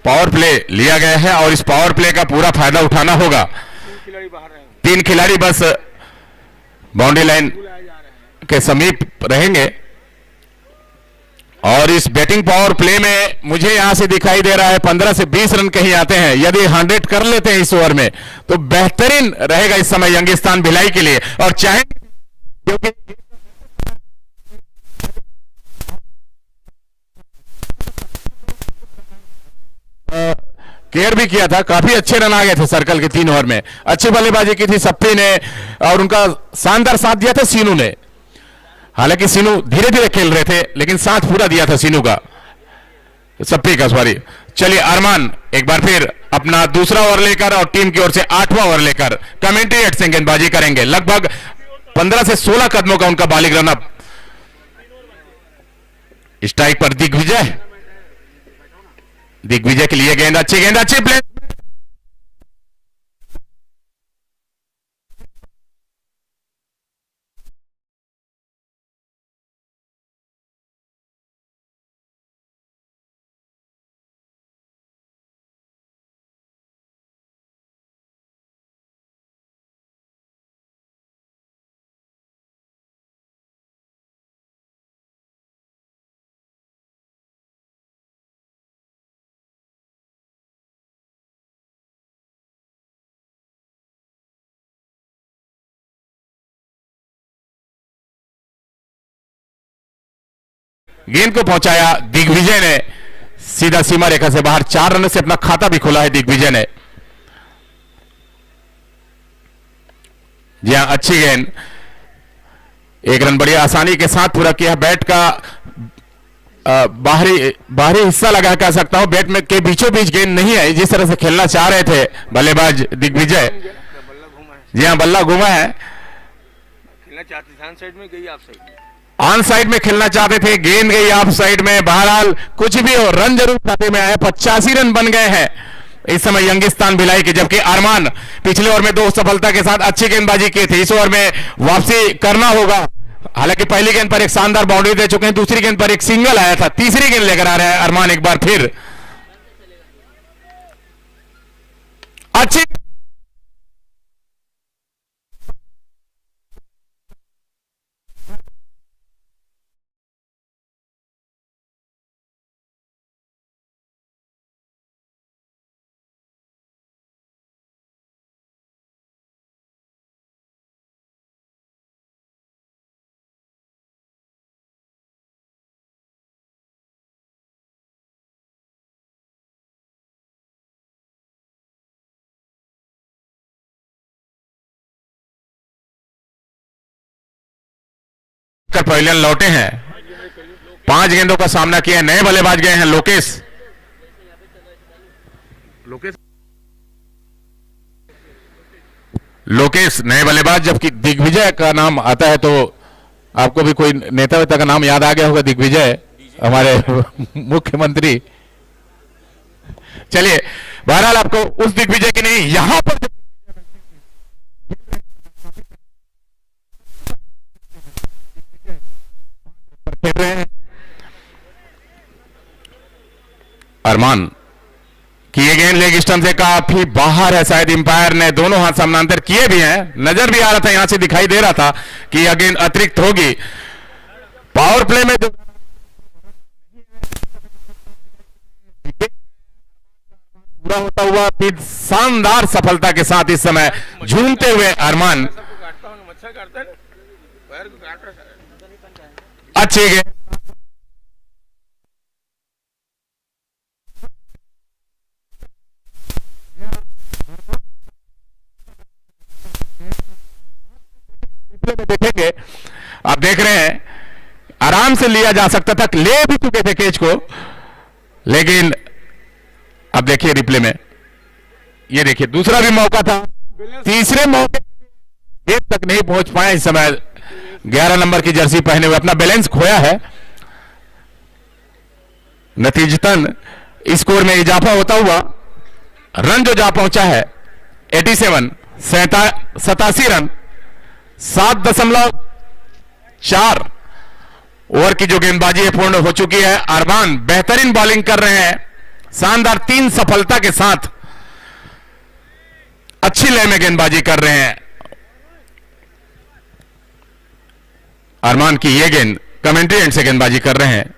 पावर प्ले लिया गया है और इस पावर प्ले का पूरा फायदा उठाना होगा। 3 खिलाड़ी बस बाउंड्री लाइन के समीप रहेंगे और इस बैटिंग पावर प्ले में मुझे यहां से दिखाई दे रहा है 15 से 20 रन कहीं आते हैं। यदि 100 कर लेते हैं इस ओवर में तो बेहतरीन रहेगा इस समय यंगिस्तान भिलाई के लिए। और चाहे क्योंकि केयर भी किया था, काफी अच्छे रन आ गए थे सर्कल के 3 ओवर में। अच्छी बल्लेबाजी की थी सप्पी ने और उनका शानदार साथ दिया था सीनू ने। हालांकि सीनू धीरे धीरे खेल रहे थे लेकिन साथ पूरा दिया था सीनू का, सप्पी का, सॉरी। चलिए अरमान एक बार फिर अपना दूसरा ओवर लेकर और टीम की ओर से 8वां ओवर लेकर कमेंट्री एट से गेंदबाजी करेंगे। लगभग 15 से 16 कदमों का उनका बॉलिंग रनअप। स्ट्राइक पर दिग्विजय, दिग्विजय के लिए गेंद, अच्छी प्ले। गेंद को पहुंचाया दिग्विजय ने सीधा सीमा रेखा से बाहर। 4 रन से अपना खाता भी खोला है दिग्विजय ने। जी हां, अच्छी गेंद, 1 रन बड़ी आसानी के साथ पूरा किया। बैट का बाहरी बाहरी हिस्सा लगा कह सकता हूं, बैट में के बीचों बीच गेंद नहीं आई जिस तरह से खेलना चाह रहे थे बल्लेबाज दिग्विजय। जी हाँ, बल्ला घुमा है, खेलना चाहते थे साइड में, गई आप साइड में, ऑन साइड में खेलना चाहते थे, गेंद गई ऑफ साइड में। बहरहाल कुछ भी हो, रन जरूर खाते में आए, 85 रन बन गए हैं इस समय यंगिस्तान भिलाई के, जबकि अरमान पिछले ओवर में 2 सफलता के साथ अच्छी गेंदबाजी की थी। इस ओवर में वापसी करना होगा। हालांकि पहली गेंद पर एक शानदार बाउंड्री दे चुके हैं, दूसरी गेंद पर एक सिंगल आया था, तीसरी गेंद लेकर आ रहे हैं अरमान एक बार फिर। अच्छी पवेलियन लौटे हैं, 5 गेंदों का सामना किया। नए बल्लेबाज गए हैं लोकेश नए बल्लेबाज, जबकि दिग्विजय का नाम आता है तो आपको भी कोई नेता वेता का नाम याद आ गया होगा, दिग्विजय हमारे मुख्यमंत्री। चलिए, बहरहाल आपको उस दिग्विजय की नहीं, यहां पर खेल रहे हैं अरमान कि ये गेंद लेग स्टंप से काफी बाहर है, शायद अंपायर ने दोनों हाथ समानांतर किए भी हैं, नजर भी आ रहा था, यहां से दिखाई दे रहा था कि यह गेंद अतिरिक्त होगी। पावर प्ले में पूरा होता हुआ फिर शानदार सफलता के साथ इस समय झूमते हुए अरमान, अच्छी गेंद, देखेंगे आप देख रहे हैं आराम से लिया जा सकता था, ले भी चुके थे कैच को, लेकिन अब देखिए रिप्ले में, ये देखिए दूसरा भी मौका था, तीसरे मौके गेंद तक नहीं पहुंच पाए। इस समय 11 नंबर की जर्सी पहने हुए अपना बैलेंस खोया है। नतीजतन स्कोर में इजाफा होता हुआ रन जो जा पहुंचा है 87 रन, 7.4 ओवर की जो गेंदबाजी है पूर्ण हो चुकी है। अरमान बेहतरीन बॉलिंग कर रहे हैं, शानदार 3 सफलता के साथ अच्छी लय में गेंदबाजी कर रहे हैं। अरमान की ये गेंद कमेंट्री एंड से गेंदबाजी कर रहे हैं,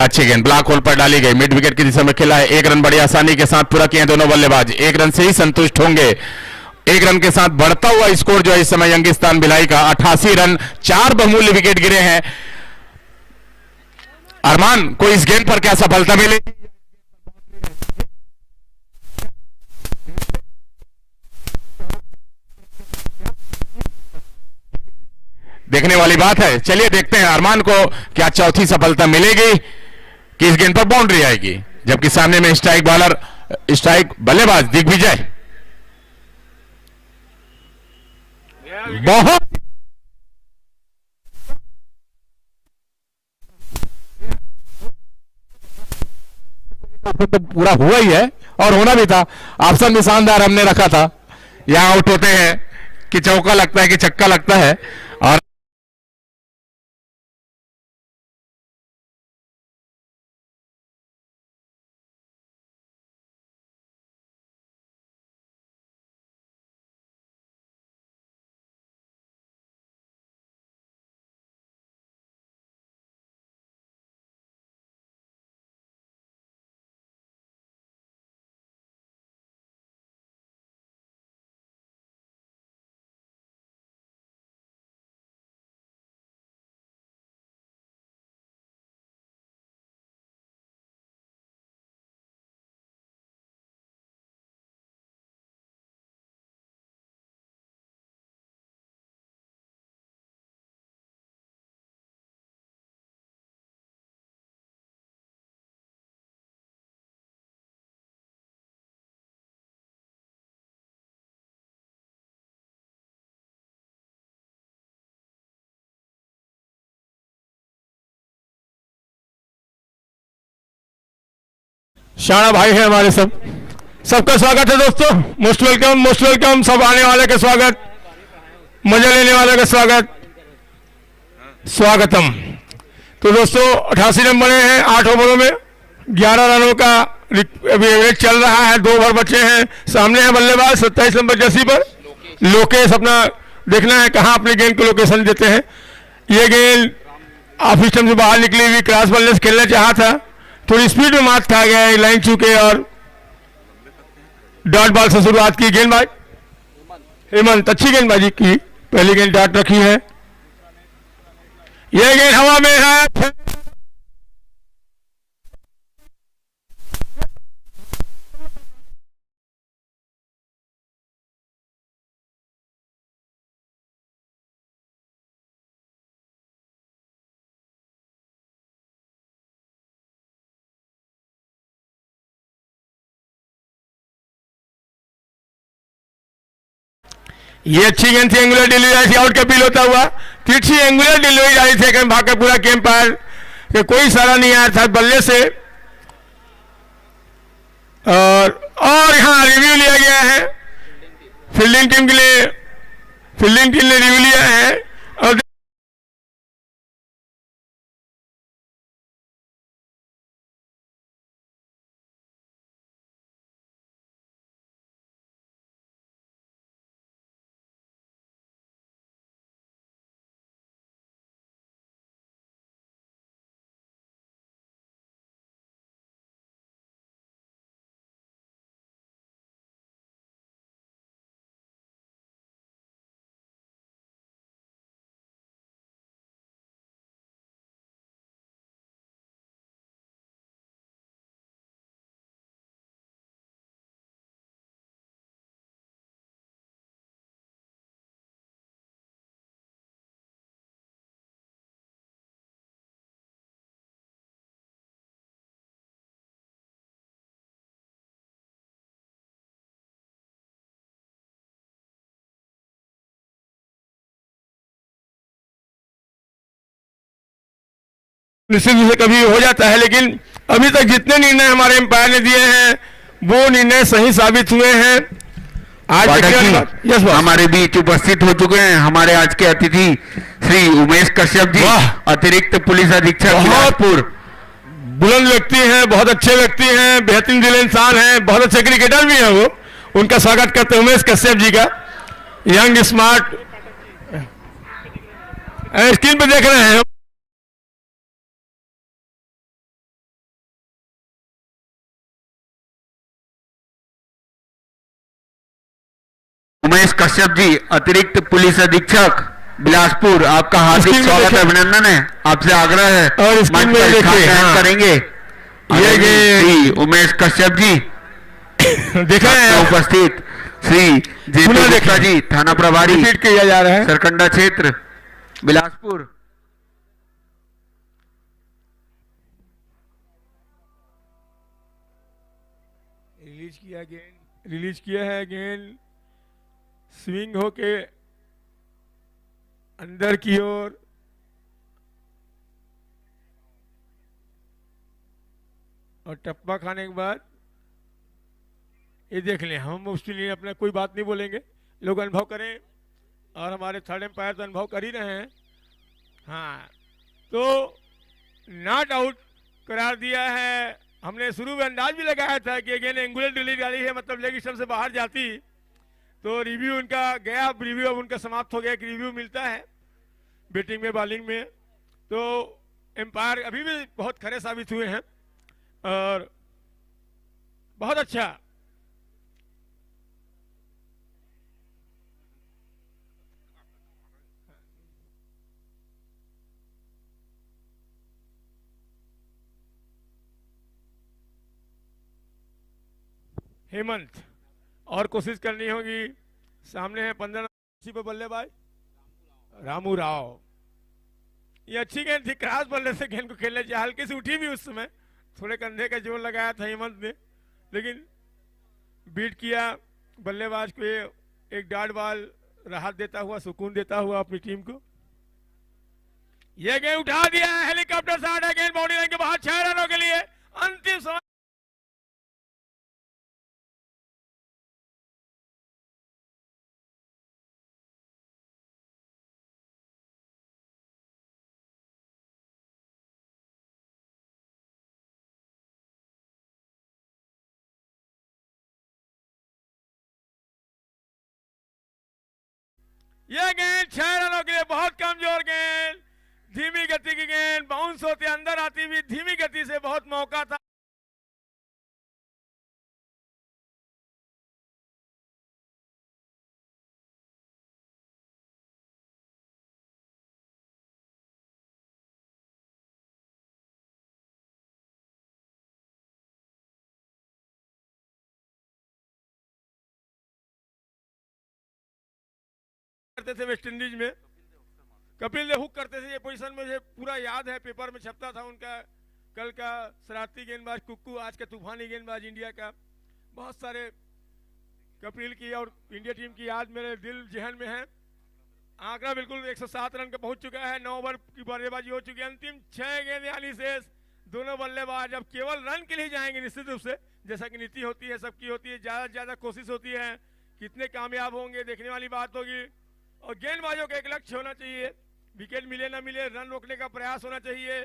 अच्छी गेंद ब्लॉक होल पर डाली गई, मिड विकेट की दिशा में खेला है। 1 रन बड़ी आसानी के साथ पूरा किए दोनों बल्लेबाज, 1 रन से ही संतुष्ट होंगे। 1 रन के साथ बढ़ता हुआ स्कोर जो है इस समय यंगिस्तान भिलाई का 88 रन, 4 बहुमूल्य विकेट गिरे हैं। अरमान को इस गेंद पर क्या सफलता मिलेगी, देखने वाली बात है। चलिए देखते हैं अरमान को क्या चौथी सफलता मिलेगी कि इस गेंद पर बाउंड्री आएगी, जबकि सामने में स्ट्राइक बल्लेबाज दिग्विजय बहुत तो पूरा हुआ ही है और होना भी था, ऑप्शन भी शानदार हमने रखा था। यहां आउट होते हैं कि चौका लगता है कि छक्का लगता है, और शाना भाई है हमारे सबका स्वागत है दोस्तों। Most welcome. सब आने वाले का स्वागत, मजा लेने वाले का स्वागतम। तो दोस्तों 88 रन बने हैं 8 ओवरों में, 11 रनों का अभी एवरेज चल रहा है। 2 ओवर बचे हैं। सामने है बल्लेबाज 27 नंबर जर्सी पर लोकेश। अपना देखना है कहाँ अपनी गेंद को लोकेशन देते हैं। ये गेंद ऑफ स्टंप से बाहर निकली हुई, क्रॉस बल्ले से खेलना चाहा था, थोड़ी स्पीड में मात खा गया, लाइन चूके और डॉट बॉल से शुरुआत की। गेंदबाज हेमंत अच्छी गेंदबाजी की, पहली गेंद डॉट रखी है। यह गेंद हवा में है। ये अच्छी गेंद थी, एंगुलर डिलीवरी आई थी, आउट का अपील होता हुआ। तिरछी एंगुलर डिलीवरी आई थी, भाग पूरा गेम पार के कोई इशारा नहीं आया था बल्ले से। और यहाँ रिव्यू लिया गया है फील्डिंग टीम के लिए, फील्डिंग टीम ने रिव्यू लिया है। और निश्चित रूप से कभी हो जाता है, लेकिन अभी तक जितने निर्णय हमारे एम्पायर ने दिए हैं वो निर्णय सही साबित हुए हैं। आज हमारे बीच उपस्थित हो चुके हैं हमारे आज के अतिथि श्री उमेश कश्यप जी, अतिरिक्त पुलिस अधीक्षक बिलासपुर। बुलंद व्यक्ति हैं, बहुत अच्छे व्यक्ति हैं, बेहतरीन दिल इंसान हैं, बहुत अच्छे क्रिकेटर भी हैं वो। उनका स्वागत करते हैं उमेश कश्यप जी का। यंग स्मार्ट स्क्रीन पे देख रहे हैं। उमेश कश्यप जी, अतिरिक्त पुलिस अधीक्षक बिलासपुर, आपका हार्दिक स्वागत है, अभिनंदन है। आपसे आग्रह है और स्क्रीन में देखिए करेंगे ये उमेश कश्यप जी देख रहे हैं उपस्थित श्री जेपी गुप्ता जी, थाना प्रभारी किया जा रहा है सरकंडा क्षेत्र बिलासपुर। रिलीज किया है गेंद स्विंग होके अंदर की ओर और टप्पा खाने के बाद ये देख लें। हम उसके लिए अपना कोई बात नहीं बोलेंगे, लोग अनुभव करें और हमारे थर्ड एम्पायर तो अनुभव कर ही रहे हैं। हाँ, तो नॉट आउट करार दिया है। हमने शुरू में अंदाज भी लगाया था कि अगेन एंगुलर डिलीवरी वाली है, मतलब लेग स्टंप से बाहर जाती, तो रिव्यू उनका गया। अब रिव्यू अब उनका समाप्त हो गया कि रिव्यू मिलता है बैटिंग में बॉलिंग में। तो एम्पायर अभी भी बहुत खरे साबित हुए हैं और बहुत अच्छा। हेमंत और कोशिश करनी होगी। सामने है 15 पे बल्लेबाज रामू राव। ये अच्छी गेंद थी, क्रॉस बल्ले से गेंद को खेलने चाहिए, हल्की सी उठी भी उस समय, थोड़े कंधे का जोर लगाया था हेमंत ने, लेकिन बीट किया बल्लेबाज को। एक डॉट बॉल राहत देता हुआ, सुकून देता हुआ अपनी टीम को। यह गेंद उठा दिया, हेलीकॉप्टर शॉट है, गेंद बाउंड्री लाइन के बाहर 6 रनों के लिए। अंतिम समय यह गेंद 6 रनों के लिए बहुत कमजोर गेंद, धीमी गति की गेंद, बाउंस होते अंदर आती हुई धीमी गति से बहुत मौका था। करते थे वेस्ट इंडीज में, कपिल देव हुक करते थे। ये पोजीशन मुझे पूरा याद है, पेपर में छपता था उनका। कल का शरारती गेंदबाज कुक्कू, आज का तूफानी गेंदबाज इंडिया का। बहुत सारे कपिल की और इंडिया टीम की याद मेरे दिल जहन में है। आंकड़ा बिल्कुल 107 रन का पहुंच चुका है। 9 ओवर की बल्लेबाजी हो चुकी है। अंतिम 6 गेंद यानी शेष। दोनों बल्लेबाज अब केवल रन के लिए जाएंगे निश्चित रूप से, जैसा कि नीति होती है, सबकी होती है। ज्यादा से ज्यादा कोशिश होती है, कितने कामयाब होंगे देखने वाली बात होगी। और गेंदबाजों का एक लक्ष्य होना चाहिए, विकेट मिले ना मिले रन रोकने का प्रयास होना चाहिए।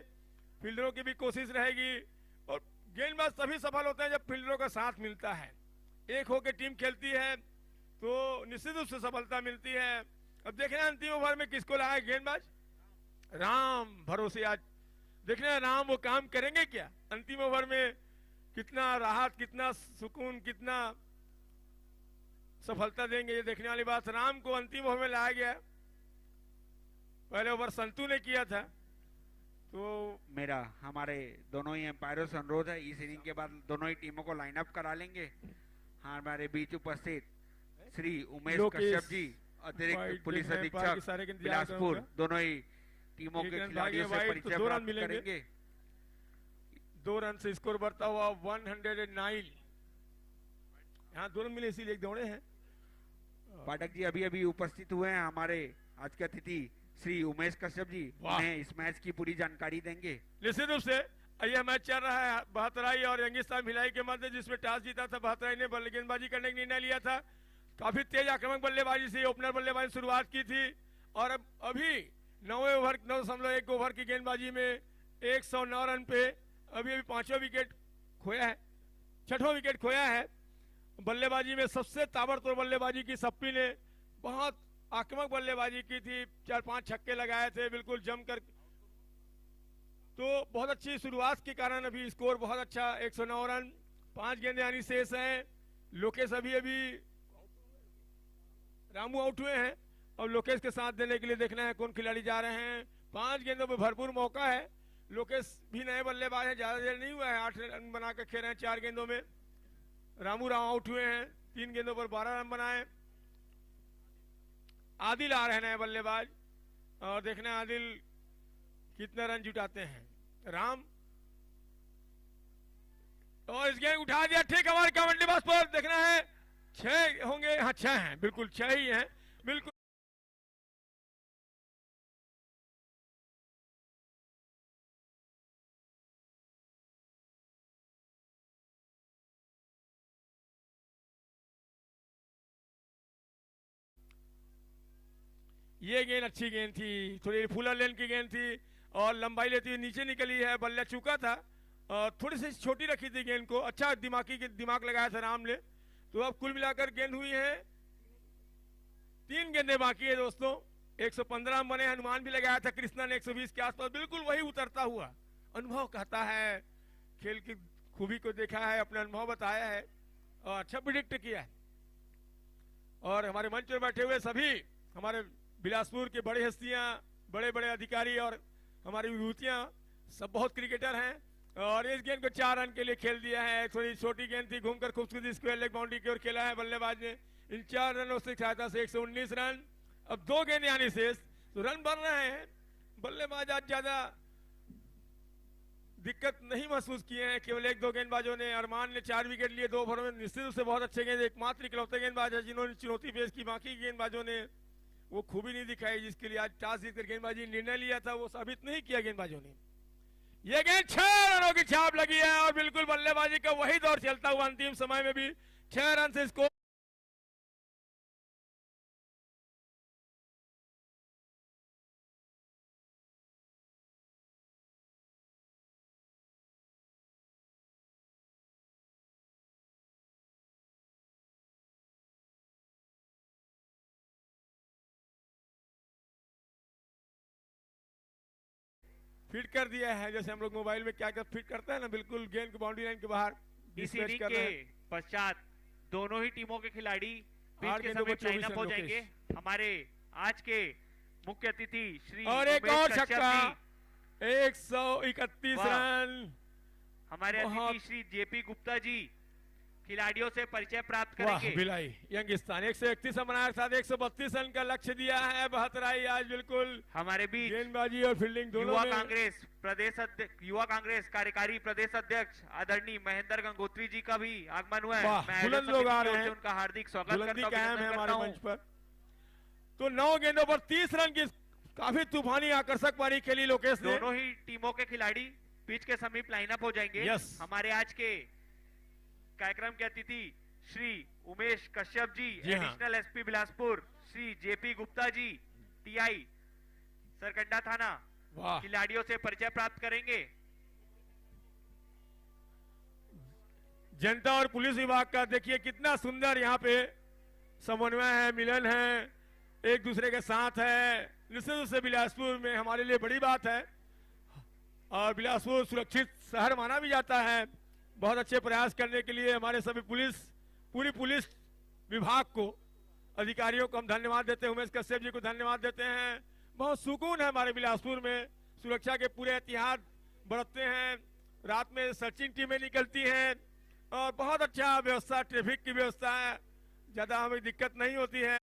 फील्डरों की भी कोशिश रहेगी। और गेंदबाज तभी सफल होते हैं जब फील्डरों का साथ मिलता है। एक होकर टीम खेलती है तो निश्चित रूप से सफलता मिलती है। अब देखना अंतिम ओवर में किसको लाए गेंदबाज। राम भरोसे आज देखना राम वो काम करेंगे क्या अंतिम ओवर में। कितना राहत, कितना सुकून, कितना सफलता देंगे, ये देखने वाली बात। राम को अंतिम ओवर में लाया गया। पहले ओवर संतू ने किया था। तो मेरा हमारे दोनों ही एम्पायरों से अनुरोध है, इस इनिंग के बाद दोनों ही टीमों को लाइन अप करा लेंगे। हाँ, हमारे बीच उपस्थित श्री उमेश कश्यप जी, अतिरिक्त पुलिस अधीक्षक बिलासपुर, दोनों ही टीमों के खिलाड़ियों से परिचय प्राप्त करेंगे। 2 रन से स्कोर बढ़ता हुआ 109। यहाँ 2 रन मिले इसीलिए एक दौड़े हैं। पाठक जी अभी अभी उपस्थित हुए हैं हमारे आज के अतिथि श्री उमेश कश्यप जी, उन्हें इस मैच की पूरी जानकारी देंगे। निश्चित रूप से यह मैच चल रहा है बहतराई और यंगिस्तान भिलाई के मध्य, जिसमें टॉस जीता था बहतराई ने, गेंदबाजी करने का निर्णय लिया था। काफी तेज आक्रामक बल्लेबाजी से ओपनर बल्लेबाजी शुरुआत की थी। और अब अभी 9.1 ओवर की गेंदबाजी में 109 रन पे अभी अभी 5वां विकेट खोया है, 6वां विकेट खोया है। बल्लेबाजी में सबसे ताबड़तोड़ बल्लेबाजी की सप्पी ने, बहुत आक्रामक बल्लेबाजी की थी। 4-5 छक्के लगाए थे बिल्कुल जमकर। तो बहुत अच्छी शुरुआत के कारण अभी स्कोर बहुत अच्छा 109 रन। 5 गेंदें यानी शेष हैं। लोकेश अभी रामू आउट हुए हैं और लोकेश के साथ देने के लिए देखना है कौन खिलाड़ी जा रहे हैं। 5 गेंदों पे भरपूर मौका है। लोकेश भी नए बल्लेबाज हैं, ज्यादा देर नहीं हुआ है, 8 रन बनाकर खेल रहे हैं 4 गेंदों में। रामू राव आउट हुए हैं, 3 गेंदों पर 12 रन बनाए। आदिल आ रहे हैं नए बल्लेबाज, और देखना है आदिल कितने रन जुटाते हैं। राम और इस गेंद उठा दिया, ठीक हमारे कमेंट्री बॉक्स पर देखना है 6 होंगे। हाँ 6 हैं, बिल्कुल 6 ही हैं बिल्कुल। ये गेंद अच्छी गेंद थी, थोड़ी फुलर लेन की गेंद थी और लंबाई लेती हुई नीचे निकली है। बल्ला चूका था और थोड़ी सी छोटी रखी थी गेंद को। अच्छा दिमाग लगाया था राम ने। तो अब कुल मिलाकर गेंद हुई है 3 गेंदें बाकी है दोस्तों। 115 रन बने। अनुमान भी लगाया था कृष्णा ने 120 के आसपास, बिल्कुल वही उतरता हुआ। अनुभव कहता है, खेल की खूबी को देखा है, अपना अनुभव बताया है और अच्छा प्रिडिक्ट किया है। और हमारे मंच पर बैठे हुए सभी हमारे बिलासपुर के बड़े हस्तियां, बड़े बड़े अधिकारी और हमारी विभूतियां सब बहुत क्रिकेटर हैं। और इस गेंद को 4 रन के लिए खेल दिया है। थोड़ी छोटी गेंद थी, घूमकर खूबसूरती स्क्वायर लेग बाउंड्री की ओर खेला है बल्लेबाज ने। इन 4 रनों से सहायता से 119 रन। अब 2 गेंद यानी शेष, तो रन बढ़ रहे हैं। बल्लेबाज आज ज्यादा दिक्कत नहीं महसूस किए हैं। केवल 1-2 गेंदबाजों ने, अरमान ने 4 विकेट लिए 2 ओवरों में। निश्चित रूप से बहुत अच्छे गेंद, एकमात्र इकलौते गेंदबाज है जिन्होंने चुनौती पेश की। बाकी गेंदबाजों ने वो खूबी नहीं दिखाई जिसके लिए आज टॉस जीतकर गेंदबाजी निर्णय लिया था, वो साबित नहीं किया गेंदबाजों ने। ये गेंद 6 रनों की छाप लगी है और बिल्कुल बल्लेबाजी का वही दौर चलता हुआ अंतिम समय में भी 6 रन से स्कोर फिट कर दिया है, जैसे हम लोग मोबाइल में क्या क्या फिट करते हैं ना, बिल्कुल गेंद को बाउंड्री लाइन के बाहर इसी dispatch इनिंग कर के रहे हैं। पश्चात दोनों ही टीमों के खिलाड़ी पिच आठ के गेंदों समीप पर 24 लाइन अप रन हो जाएंगे। हमारे आज के मुख्य अतिथि श्री और एक उमेश और कश्यप छक्का, जी, 131 वाह। रन। हमारे बहुत- अतिथि श्री जेपी गुप्ता जी खिलाड़ियों से परिचय प्राप्त वाह करेंगे। भिलाई यंगिस्तान 131 रन बनाए, साथ 132 रन का लक्ष्य दिया है। बेहतर आई आज बिल्कुल हमारे बीच गेंदबाजी और फील्डिंग दोनों युवा में। कांग्रेस प्रदेश अध्यक्ष, युवा कांग्रेस कार्यकारी प्रदेश अध्यक्ष आदरणीय महेंद्र गंगोत्री जी का भी आगमन हुआ है। वाह, मैं बुलंद आयोजन लोग समिति आ की ओर रहे से हैं। उनका हार्दिक स्वागत बुलंदी करता कायम है अभिनंदन हमारे करता हूं। मंच पर। तो 9 गेंदों पर 30 रन की काफी तूफानी आकर्षक पारी खेली लोकेश ने। दोनों ही टीमों के खिलाड़ी पिच के समीप लाइनअप हो जाएंगे। Yes. हमारे आज के कार्यक्रम के अतिथि श्री उमेश कश्यप जी, जी हाँ। Additional SP Bilaspur, Shri JP Gupta ji, TI Sarkanda थाना, वाह, खिलाड़ियों से परिचय प्राप्त करेंगे। जनता और पुलिस विभाग का देखिए कितना सुंदर यहाँ पे समन्वय है, मिलन है, एक दूसरे के साथ है। निश्चित रूप से बिलासपुर में हमारे लिए बड़ी बात है और बिलासपुर सुरक्षित शहर माना भी जाता है। बहुत अच्छे प्रयास करने के लिए हमारे सभी पूरी पुलिस विभाग को, अधिकारियों को हम धन्यवाद देते हैं। उमेश कश्यप जी को धन्यवाद देते हैं। बहुत सुकून है हमारे बिलासपुर में, सुरक्षा के पूरे एहतियात बरतते हैं। रात में सर्चिंग टीमें निकलती हैं और बहुत अच्छा व्यवस्था, ट्रैफिक की व्यवस्था है, ज्यादा हमें दिक्कत नहीं होती है।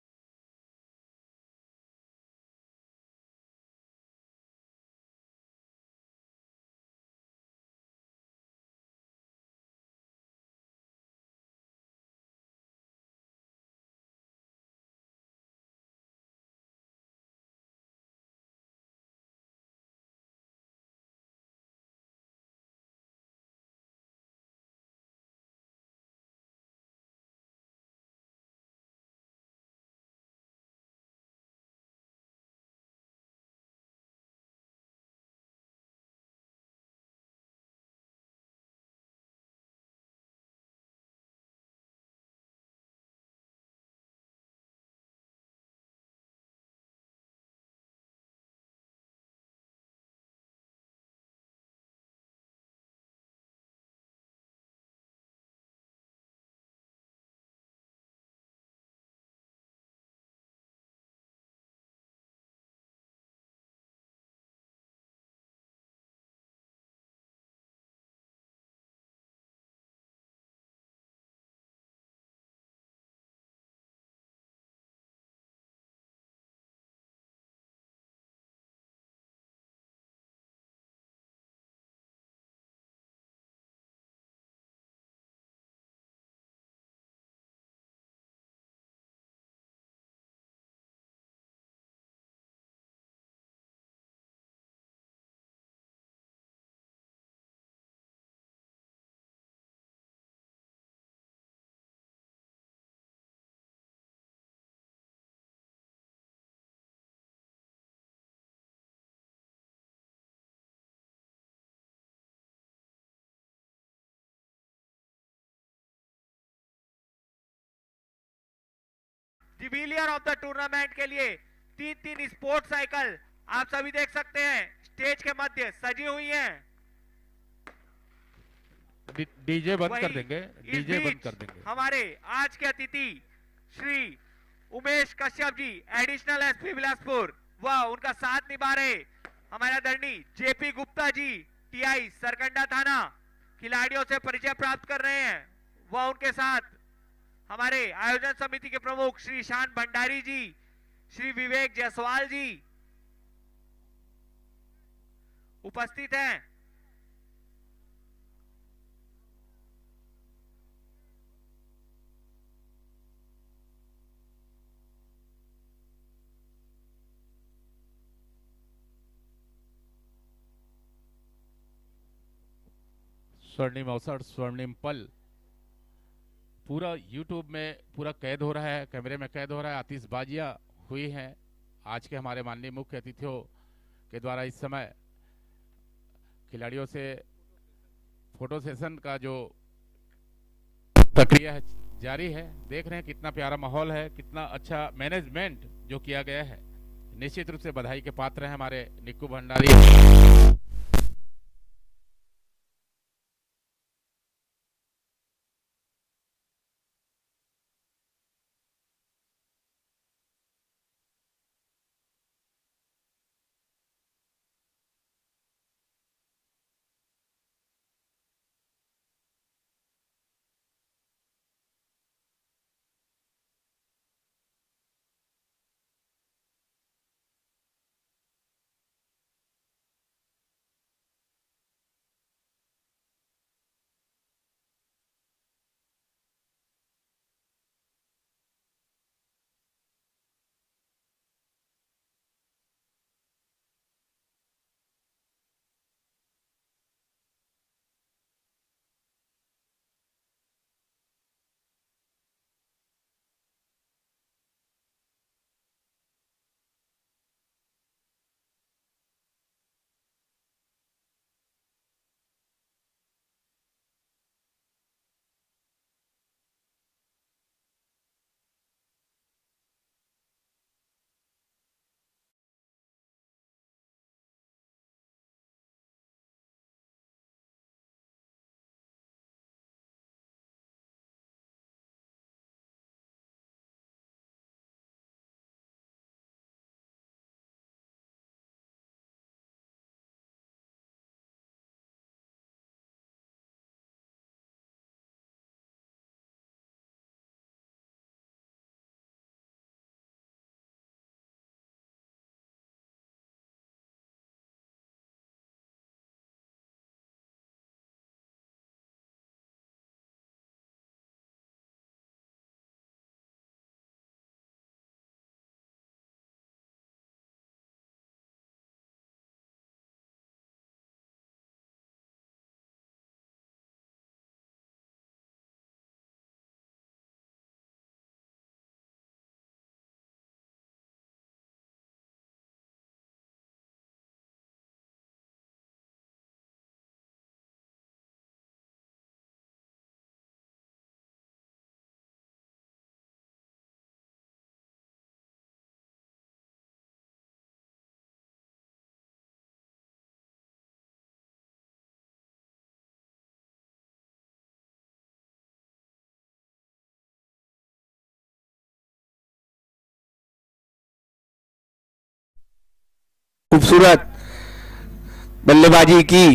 डिविलियर ऑफ द टूर्नामेंट के लिए 3-3 स्पोर्ट्स साइकिल आप सभी देख सकते हैं स्टेज के मध्य सजी हुई हैं। डीजे बंद कर वहीं देंगे, इस डीजे बंद बीच कर देंगे। हमारे आज के अतिथि श्री उमेश कश्यप जी, एडिशनल एसपी बिलासपुर, वह उनका साथ निभा रहे हमारे आदरणीय जेपी गुप्ता जी, टीआई सरकंडा थाना, खिलाड़ियों से परिचय प्राप्त कर रहे हैं। वह उनके साथ हमारे आयोजन समिति के प्रमुख श्री शान भंडारी जी, श्री विवेक जायसवाल जी उपस्थित हैं। स्वर्णिम अवसर, स्वर्णिम पल पूरा यूट्यूब में पूरा कैद हो रहा है, कैमरे में कैद हो रहा है। आतिशबाजियां हुई हैं आज के हमारे माननीय मुख्य अतिथियों के द्वारा। इस समय खिलाड़ियों से फोटो सेशन का जो प्रक्रिया है जारी है। देख रहे हैं कितना प्यारा माहौल है, कितना अच्छा मैनेजमेंट जो किया गया है। निश्चित रूप से बधाई के पात्र हैं हमारे निक्कू भंडारी खूबसूरत बल्लेबाजी की।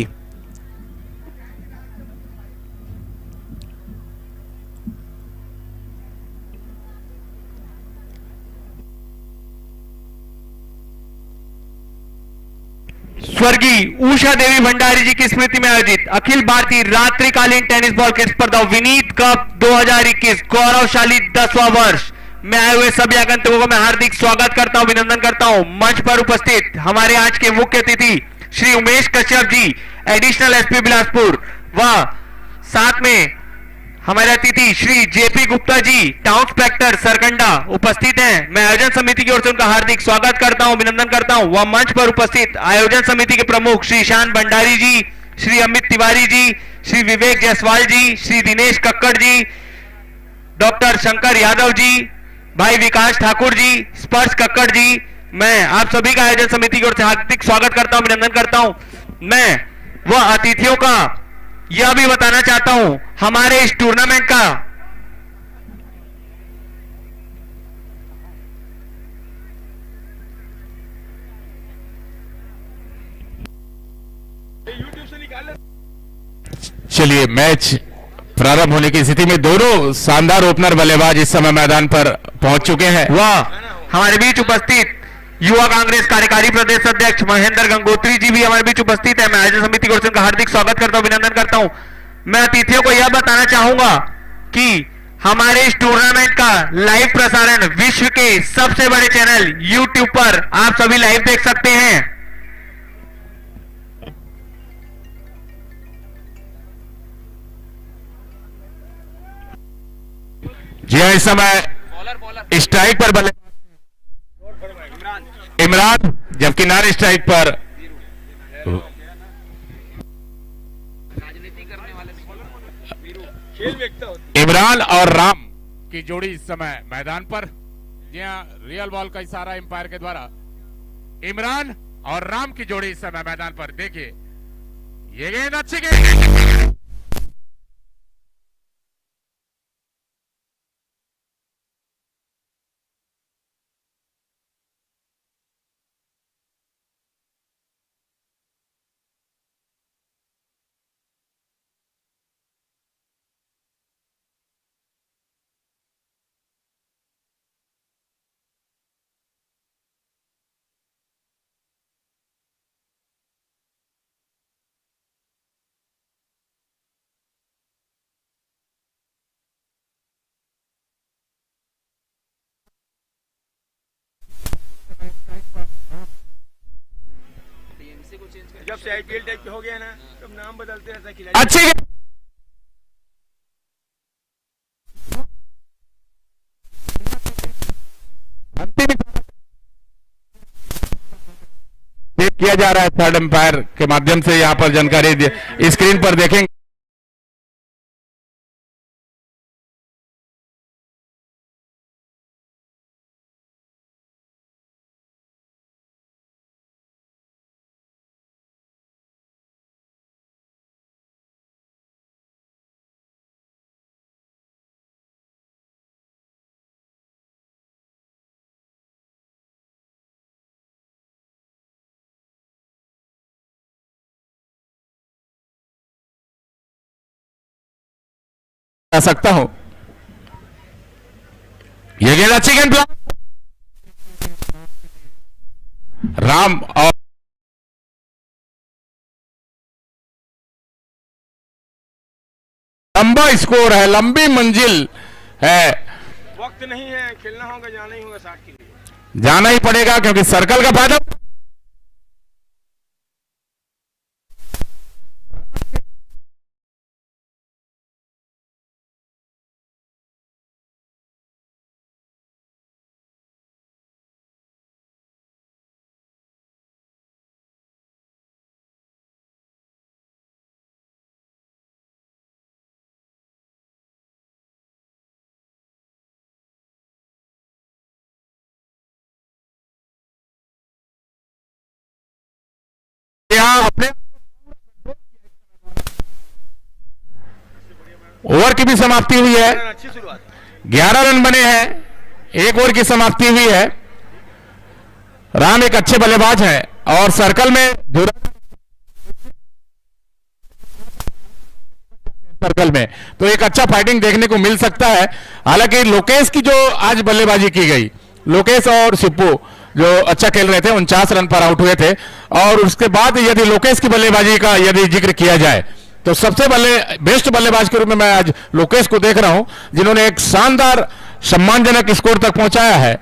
स्वर्गीय उषा देवी भंडारी जी की स्मृति में आयोजित अखिल भारतीय रात्रिकालीन टेनिस बॉल क्रिकेट स्पर्धा विनीत कप 2021 गौरवशाली 10वां वर्ष में आए हुए सभी आगंतुकों को मैं हार्दिक स्वागत करता हूं, अभिनंदन करता हूं। मंच पर उपस्थित हमारे आज के मुख्य अतिथि श्री उमेश कश्यप जी, एडिशनल एसपी बिलासपुर, व साथ में हमारे अतिथि श्री जेपी गुप्ता जी, टाउन इंस्पेक्टर सरकंडा उपस्थित हैं। मैं आयोजन समिति की ओर से उनका हार्दिक स्वागत करता हूं, अभिनंदन करता हूं। वह मंच पर उपस्थित आयोजन समिति के प्रमुख श्री ईशान भंडारी जी, श्री अमित तिवारी जी, श्री विवेक जायसवाल जी, श्री दिनेश कक्कड़ जी, डॉक्टर शंकर यादव जी, भाई विकास ठाकुर जी, स्पर्श कक्कड़ जी, मैं आप सभी का आयोजन समिति की ओर से हार्दिक स्वागत करता हूं, अभिनंदन करता हूं। मैं वह अतिथियों का यह भी बताना चाहता हूं, हमारे इस टूर्नामेंट का चलिए, मैच प्रारंभ होने की स्थिति में दोनों शानदार ओपनर बल्लेबाज इस समय मैदान पर पहुंच चुके हैं। वह हमारे बीच उपस्थित युवा कांग्रेस कार्यकारी प्रदेश अध्यक्ष महेंद्र गंगोत्री जी भी हमारे बीच उपस्थित है। मैं आयोजन समिति की ओर से उनका हार्दिक स्वागत करता हूं, अभिनंदन करता हूं। मैं अतिथियों को यह बताना चाहूंगा कि हमारे इस टूर्नामेंट का लाइव प्रसारण विश्व के सबसे बड़े चैनल YouTube पर आप सभी लाइव देख सकते हैं। जी हाँ, इस समय स्ट्राइक पर बल्लेबाज इमरान, जबकि नॉन स्ट्राइक पर इमरान और राम की जोड़ी इस समय मैदान पर। जी हाँ, रियल बॉल का इशारा एम्पायर के द्वारा इमरान और राम की जोड़ी इस समय मैदान पर। देखिए, ये गेंद अच्छी गेंद, जब से आईपीएल टाइप के हो गया ना, तब नाम बदलते रहता है खिलाड़ी। अच्छी गेंद, अंतिम चेक किया जा रहा है थर्ड एम्पायर के माध्यम से। यहां पर जानकारी स्क्रीन पर देखेंगे। सकता हूं, ये गेंद अच्छी गेंद, राम और लंबा स्कोर है, लंबी मंजिल है। वक्त नहीं है, खेलना होगा, जाना ही होगा 60 के लिए। जाना ही पड़ेगा क्योंकि सर्कल का फायदा। यहां अपने ओवर की भी समाप्ति हुई है, अच्छी शुरुआत, 11 रन बने हैं, एक ओवर की समाप्ति हुई है। राम एक अच्छे बल्लेबाज हैं और सर्कल में सर्कल में तो एक अच्छा फाइटिंग देखने को मिल सकता है। हालांकि लोकेश की जो आज बल्लेबाजी की गई, लोकेश और सिप्पू जो अच्छा खेल रहे थे, 49 रन पर आउट हुए थे। और उसके बाद यदि लोकेश की बल्लेबाजी का यदि जिक्र किया जाए तो सबसे बेस्ट बल्लेबाज के रूप में मैं आज लोकेश को देख रहा हूं, जिन्होंने एक शानदार सम्मानजनक स्कोर तक पहुंचाया है।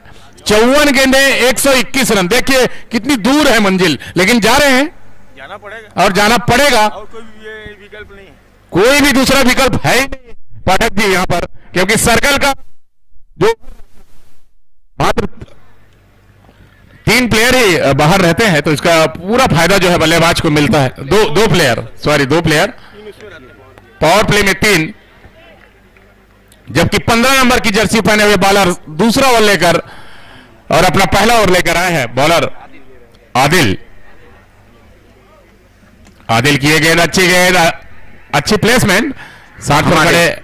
54 गेंदे 121 रन। देखिए कितनी दूर है मंजिल, लेकिन जा रहे हैं, जाना पड़ेगा और जाना पड़ेगा। और कोई ये विकल्प नहीं है। कोई भी दूसरा विकल्प है ही नहीं पाठक जी यहां पर, क्योंकि सर्कल का जो मात्र 3 प्लेयर ही बाहर रहते हैं, तो इसका पूरा फायदा जो है बल्लेबाज को मिलता है। दो प्लेयर पावर प्ले में 3, जबकि 15 नंबर की जर्सी पहने हुए बॉलर दूसरा ओवर लेकर और अपना पहला ओवर लेकर आए हैं बॉलर आदिल की गेंद, अच्छी गेंद, अच्छी प्लेसमेंट। 60 पर खड़े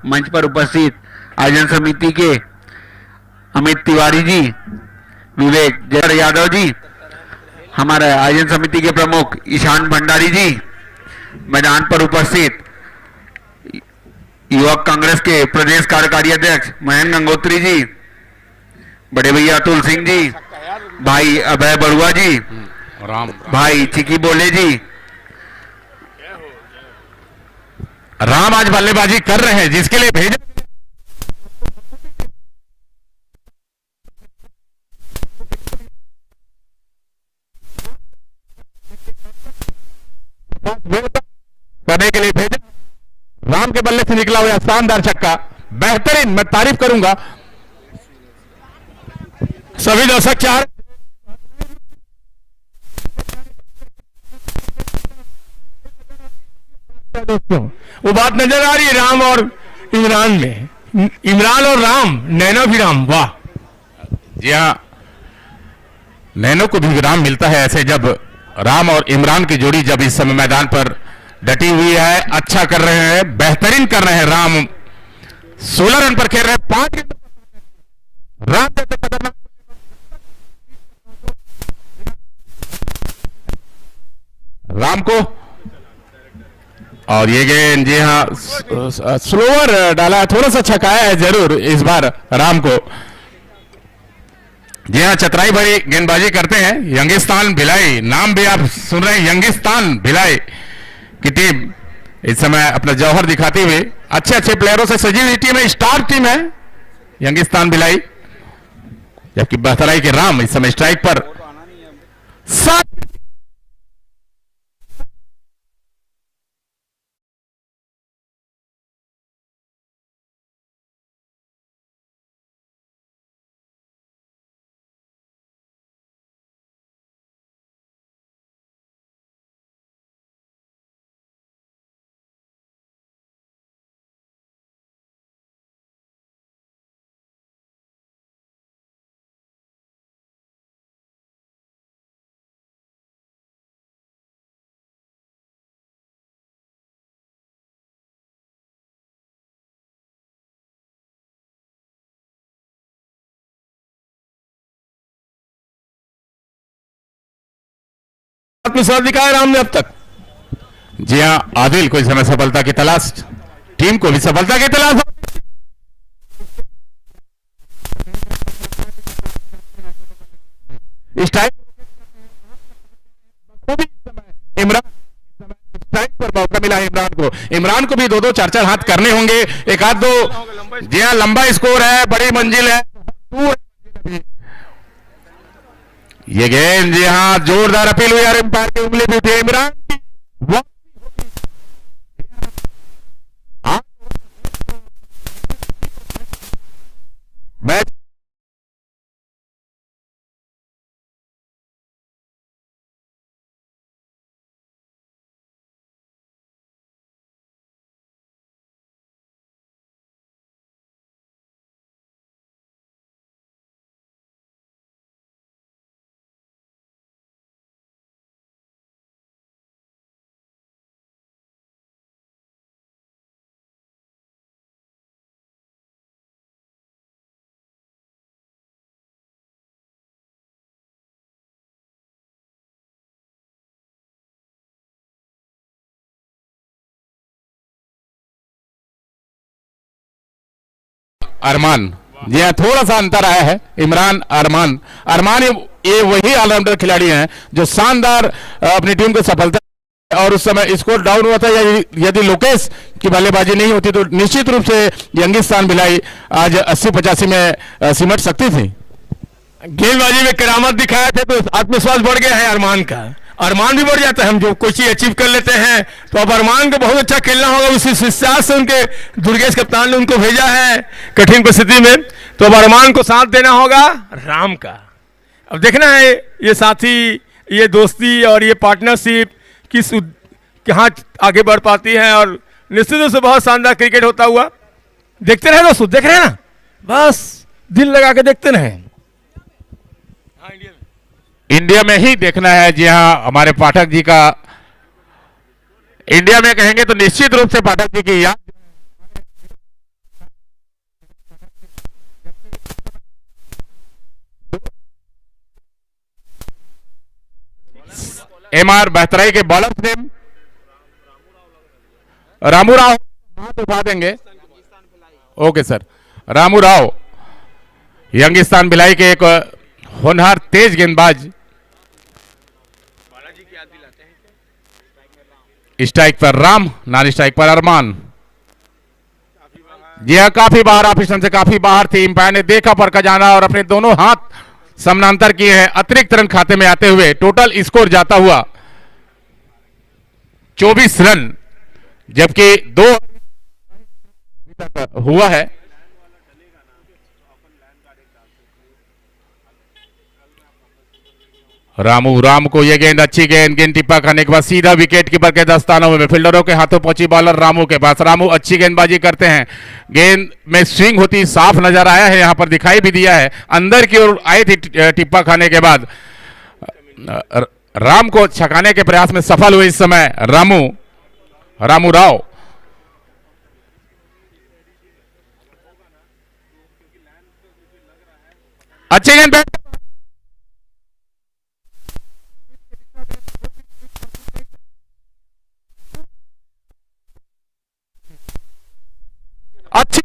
मंच पर उपस्थित आयोजन समिति के अमित तिवारी जी, विवेक जय यादव जी, हमारे आयोजन समिति के प्रमुख ईशान भंडारी जी, मैदान पर उपस्थित युवक कांग्रेस के प्रदेश कार्यकारी अध्यक्ष महेंद्र गंगोत्री जी, बड़े भैया अतुल सिंह जी, भाई अभय बरुआ जी, भाई चिकी बोले जी। राम आज बल्लेबाजी कर रहे हैं, जिसके लिए भेजा करने के लिए भेजा। राम के बल्ले से निकला हुआ शानदार छक्का, बेहतरीन, मैं तारीफ करूंगा। सभी दर्शक चार दोस्तों वो बात नजर आ रही है राम और इमरान में, इमरान और राम, नैनो भी राम। वाह जी हाँ, नैनो को भी विराम मिलता है ऐसे जब राम और इमरान की जोड़ी जब इस समय मैदान पर डटी हुई है, अच्छा कर रहे हैं, बेहतरीन कर रहे हैं। राम 16 रन पर खेल रहे हैं, 5 राम जैसे खतरनाक राम को। और ये गेंद जी हाँ स्लोअर डाला है, थोड़ा सा छकाया है जरूर इस बार राम को। जी हाँ, चतराई भरी गेंदबाजी करते हैं यंगिस्तान भिलाई, नाम भी आप सुन रहे हैं, यंगिस्तान भिलाई की टीम इस समय अपना जौहर दिखाते हुए, अच्छे प्लेयरों से सजी हुई टीम है, स्टार टीम है यंगिस्तान भिलाई। जबकि बहतराई के राम इस समय स्ट्राइक पर 7में सर दिखाया राम ने अब तक। जी हाँ, आदिल को इस समय सफलता की तलाश, टीम को भी सफलता की तलाश। इमरान स्ट्राइक पर मौका मिला है इमरान को। इमरान को भी 2-2 4-4 हाथ करने होंगे, एक आध दो। जी हाँ, लंबा स्कोर है, बड़ी मंजिल है। ये गेंद जी हाँ जोरदार अपील हुई और एम्पायर की उंगली भी थी इमरान की। मैच अरमान। जी हाँ, थोड़ा सा अंतर आया है। इमरान अरमान, अरमान ये वही ऑलराउंडर खिलाड़ी हैं जो शानदार अपनी टीम को सफलता, और उस समय स्कोर डाउन हुआ था, यदि लोकेश की बल्लेबाजी नहीं होती तो निश्चित रूप से यंगिस्तान भिलाई आज 80-85 में सिमट सकती थी। गेंदबाजी में करामत दिखाए थे तो आत्मविश्वास बढ़ गया है अरमान का। अरमान भी बढ़ जाता है, हम जो कोई चीज अचीव कर लेते हैं तो अब अरमान को बहुत अच्छा खेलना होगा। उसी विश्वास से उनके दुर्गेश कप्तान ने उनको भेजा है कठिन परिस्थिति में, तो अब अरमान को साथ देना होगा राम का। अब देखना है ये साथी, ये दोस्ती और ये पार्टनरशिप किस कहाँ आगे बढ़ पाती है, और निश्चित रूप से बहुत शानदार क्रिकेट होता हुआ देखते रहे दोस्तों। देख रहे हैं ना, बस दिल लगा के देखते रहे। इंडिया में ही देखना है। जी हाँ, हमारे पाठक जी का इंडिया में कहेंगे तो निश्चित रूप से पाठक जी की याद एमआर बहतराई के बॉलर थे। रामू राव हाथ उठा देंगे। ओके सर, रामू राव यंगिस्तान भिलाई के एक होनहार तेज गेंदबाज। स्ट्राइक पर राम, नॉन स्ट्राइक पर अरमान। जी हाँ, काफी बाहर ऑफ स्टंप से काफी बाहर थी। अंपायर ने देखा पर का जाना और अपने दोनों हाथ समानांतर किए हैं। अतिरिक्त रन खाते में आते हुए टोटल स्कोर जाता हुआ 24 रन, जबकि 2 हुआ है। राम को यह गेंद अच्छी गेंद टिप्पा करने के बाद सीधा विकेट कीपर के दस्तानों में फील्डरों के हाथों पहुंची बॉलर रामू के पास। रामू अच्छी गेंदबाजी करते हैं, गेंद में स्विंग होती साफ नजर आया है, यहां पर दिखाई भी दिया है। अंदर की ओर आई थी टिप्पा खाने के बाद राम को छकाने के प्रयास में सफल हुए इस समय रामू राव। अच्छी गेंद अच्छी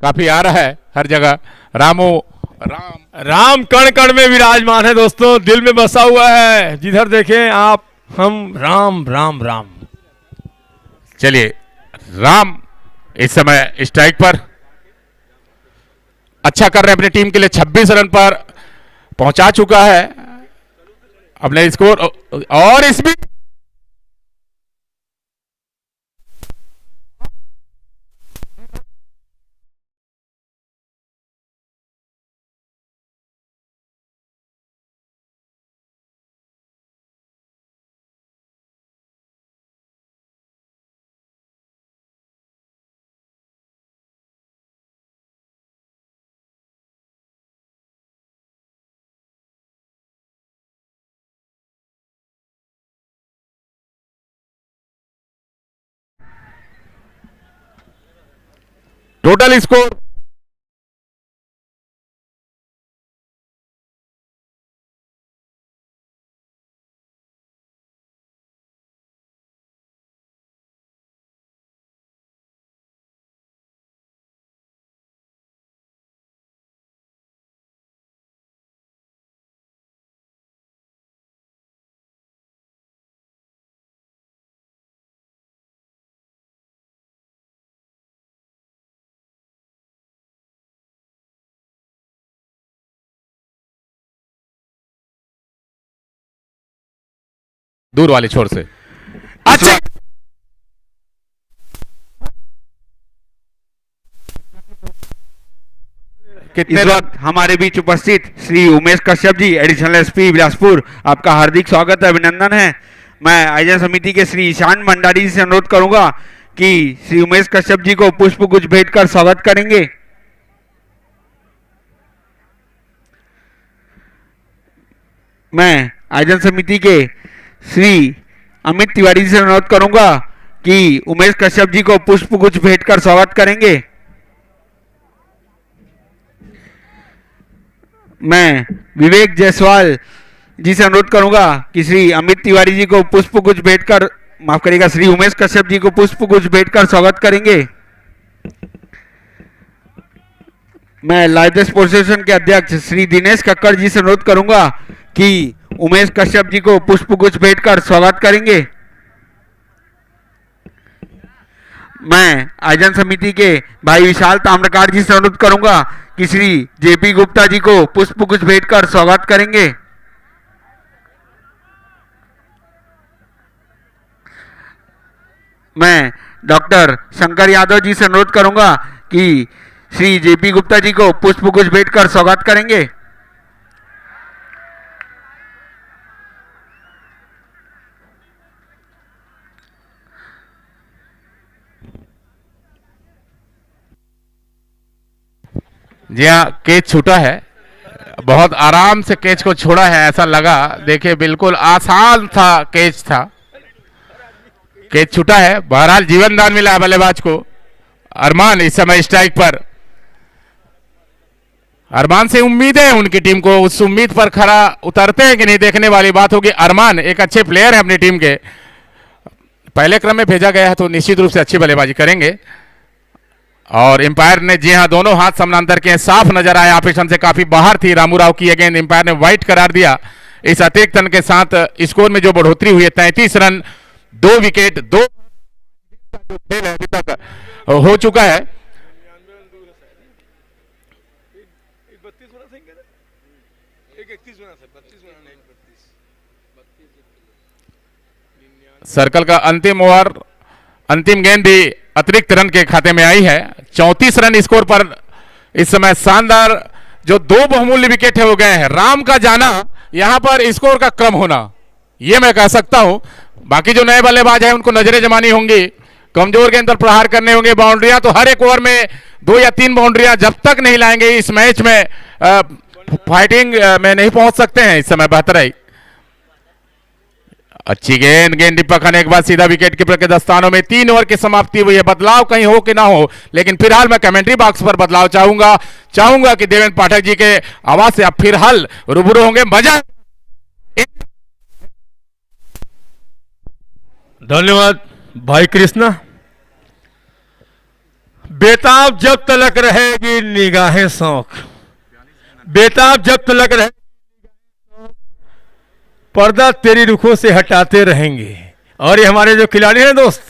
काफी आ रहा है हर जगह। राम कण कण में विराजमान है दोस्तों, दिल में बसा हुआ है। जिधर देखें आप, हम राम राम राम। चलिए, राम इस समय स्ट्राइक पर अच्छा कर रहे हैं, अपनी टीम के लिए 26 रन पर पहुंचा चुका है अपने स्कोर। और इसमें टोटल स्कोर दूर वाले छोर से अच्छा। इस वक्त हमारे बीच उपस्थित श्री उमेश कश्यप जी, एडिशनल एसपी बिलासपुर, आपका हार्दिक स्वागत है, अभिनंदन है। मैं आयोजन समिति के श्री ईशान भंडारी जी से अनुरोध करूंगा कि श्री उमेश कश्यप जी को पुष्प गुच्छ भेंट कर स्वागत करेंगे। मैं आयोजन समिति के श्री अमित तिवारी जी से अनुरोध करूंगा कि उमेश कश्यप जी को पुष्प गुच्छ भेंट कर स्वागत करेंगे। मैं विवेक जायसवाल जी से अनुरोध करूंगा कि श्री अमित तिवारी जी को पुष्प गुच्छ भेंट कर, माफ करिएगा, श्री उमेश कश्यप जी को पुष्प गुच्छ भेंट कर स्वागत करेंगे। मैं लाइव स्पोर्ट्स एसोसिएशन के अध्यक्ष श्री दिनेश कक्कड़ जी से अनुरोध करूंगा कि उमेश कश्यप जी को पुष्प गुच्छ भेंट कर स्वागत करेंगे। मैं आयोजन समिति के भाई विशाल ताम्रकार जी से अनुरोध करूंगा कि श्री जेपी गुप्ता जी को पुष्प गुच्छ भेंट कर स्वागत करेंगे। मैं डॉक्टर शंकर यादव जी से अनुरोध करूंगा कि श्री जेपी गुप्ता जी को पुष्प गुच्छ भेंट कर स्वागत करेंगे। जी हाँ, कैच छूटा है, बहुत आराम से कैच को छोड़ा है, ऐसा लगा। देखिए बिल्कुल आसान था, कैच था, कैच छूटा है। बहरहाल जीवन दान मिला है बल्लेबाज को। अरमान इस समय स्ट्राइक पर। अरमान से उम्मीद है उनकी टीम को, उस उम्मीद पर खरा उतरते हैं कि नहीं देखने वाली बात होगी। अरमान एक अच्छे प्लेयर है अपनी टीम के, पहले क्रम में भेजा गया है तो निश्चित रूप से अच्छी बल्लेबाजी करेंगे। और एम्पायर ने, जी हां, दोनों हाथ समानांतर के साफ नजर आए, ऑपरेशन से काफी बाहर थी रामू राव की गेंद, एम्पायर ने वाइट करार दिया। इस अतिरिक्त रन के साथ स्कोर में जो बढ़ोतरी हुई है 33 रन 2 विकेट 2 खेल अभी तक हो चुका है। सर्कल का अंतिम ओवर, अंतिम गेंद भी अतिरिक्त रन के खाते में आई है। 34 रन स्कोर पर इस समय शानदार जो 2 बहुमूल्य विकेट है वो गए हैं। राम का जाना, यहां पर स्कोर का क्रम होना, ये मैं कह सकता हूं। बाकी जो नए बल्लेबाज हैं उनको नजरें जमानी होंगी, कमजोर गेंद पर प्रहार करने होंगे। बाउंड्रियां तो हर एक ओवर में 2 या 3 बाउंड्रियां जब तक नहीं लाएंगे इस मैच में फाइटिंग में नहीं पहुंच सकते हैं। इस समय बेहतर है, अच्छी गेंद, गेंद डिपकने के बाद सीधा विकेट कीपर के दस्तानों में। 3 ओवर की समाप्ति हुई है, बदलाव कहीं हो कि ना हो, लेकिन फिलहाल मैं कमेंट्री बॉक्स पर बदलाव चाहूंगा कि देवेंद्र पाठक जी के आवाज से आप फिलहाल रूबरू होंगे। मजा। धन्यवाद भाई कृष्णा। बेताब जब तलक रहेगी निगाहें शौक, बेताब जब तलक रहे पर्दा तेरी रुखों से हटाते रहेंगे। और ये हमारे जो खिलाड़ी हैं दोस्त,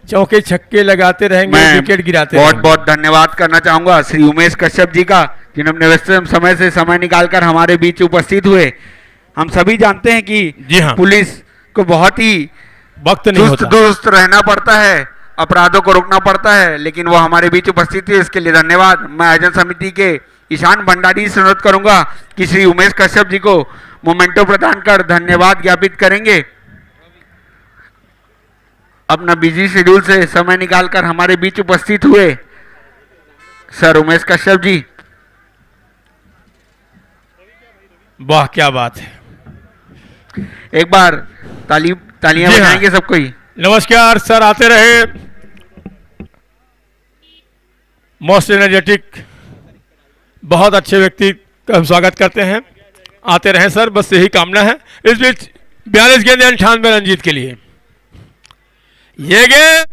चौके छक्के लगाते रहेंगे, विकेट गिराते रहेंगे। बहुत बहुत धन्यवाद करना चाहूंगा श्री उमेश कश्यप जी का, जिन्होंने व्यस्त समय से समय निकालकर हमारे बीच उपस्थित हुए। हम सभी जानते हैं कि जी हाँ, पुलिस को बहुत ही वक्त नहीं होता, दुरुस्त रहना पड़ता है, अपराधों को रोकना पड़ता है, लेकिन वो हमारे बीच उपस्थित है, इसके लिए धन्यवाद। मैं आयोजन समिति के ईशान भंडारी से अनुरोध करूंगा कि श्री उमेश कश्यप जी को मोमेंटो प्रदान कर धन्यवाद ज्ञापित करेंगे। अपना बिजी शेड्यूल से समय निकालकर हमारे बीच उपस्थित हुए सर उमेश कश्यप जी। वाह क्या बात है, एक बार तालियां बजाएंगे सबको ही। नमस्कार सर, आते रहे, मोस्ट एनर्जेटिक, बहुत अच्छे व्यक्ति का हम स्वागत करते हैं, आते रहे सर, बस यही कामना है। इस बीच 42 गेंद 98 रन जीत के लिए ये गेंद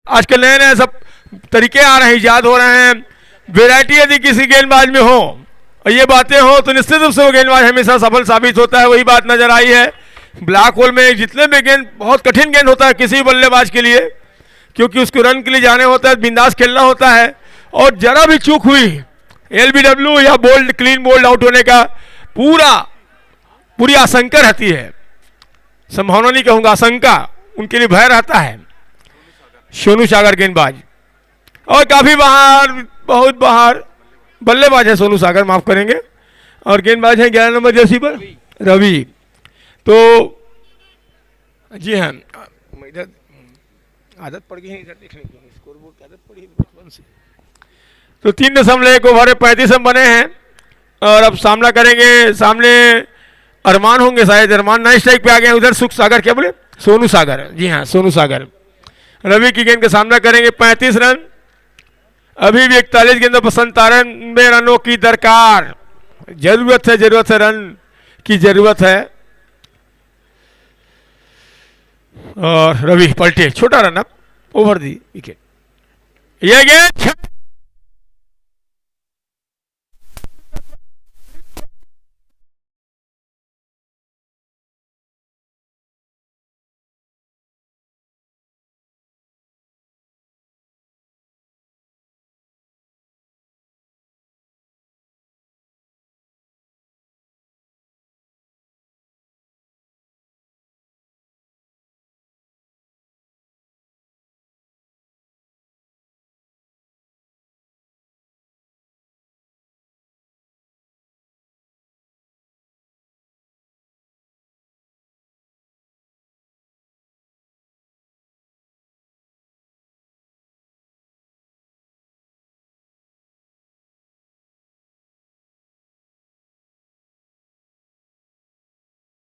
आजकल नए नए सब तरीके आ रहे हैं, ईजाद हो रहे हैं। वैरायटी यदि किसी गेंदबाज में हो और ये बातें हो तो निश्चित रूप से वो गेंदबाज हमेशा सफल साबित होता है। वही बात नजर आई है ब्लैक होल में। जितने भी गेंद, बहुत कठिन गेंद होता है किसी बल्लेबाज के लिए, क्योंकि उसको रन के लिए जाने होता है, बिंदास खेलना होता है, और जरा भी चूक हुई एलबीडब्ल्यू या बोल्ड, क्लीन बोल्ड आउट होने का पूरी आशंका रहती है। संभावना नहीं कहूंगा, आशंका उनके लिए भय रहता है। सोनू सागर गेंदबाज और काफी बाहर बहुत बाहर। बल्लेबाज है सोनू सागर, माफ करेंगे, और गेंदबाज है 11 नंबर जर्सी पर रवि। तो जी हाँ, इधर आदत पड़ गई है, इधर देखने की स्कोर बोर्ड की आदत पड़ी है बचपन से। तो 3.1 ओवर 35 रन बने हैं और अब सामना करेंगे। सामने अरमान होंगे शायद, अरमान नए स्ट्राइक पे आ गए। उधर सुख सागर, क्या बोले, सोनू सागर, जी हाँ सोनू सागर। रवि की गेंद का सामना करेंगे। 35 रन, अभी भी 41 गेंदों पर 97 रनों की दरकार। जरूरत है रन की जरूरत है। और रवि पलटे, छोटा run up, over the wicket. यह गेंद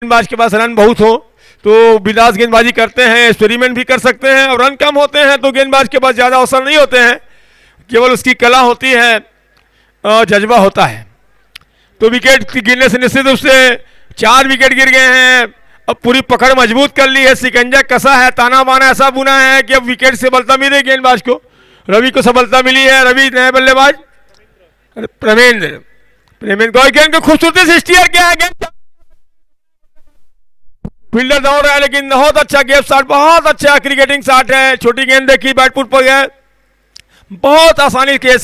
गेंदबाज के पास रन बहुत हो तो बिंदास गेंदबाजी करते हैं, एक्सपेरिमेंट भी कर सकते हैं। और रन कम होते हैं तो गेंदबाज के पास ज़्यादा अवसर नहीं होते हैं, केवल उसकी कला होती है और जज्बा होता है। तो विकेट गिरने से निश्चित रूप से 4 विकेट गिर गए हैं। अब पूरी पकड़ मजबूत कर ली है, सिकंजा कसा है, ताना बाना ऐसा बुना है कि अब विकेट से सफलता मिली गेंदबाज को। रवि को सफलता मिली है। रवि नए बल्लेबाज प्रेमेंद्र को गेंद को खूबसूरती से स्टीयर किया है। गेंद फील्डर दौड़ रहा है लेकिन बहुत अच्छा गेप शॉट, बहुत अच्छा क्रिकेटिंग शॉट है। छोटी गेंद देखी, बैटपुट पर गए, बहुत आसानी के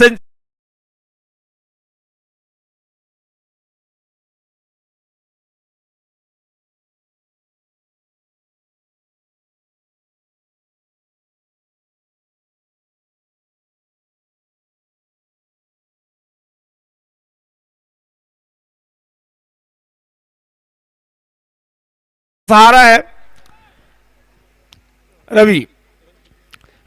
सहारा है रवि।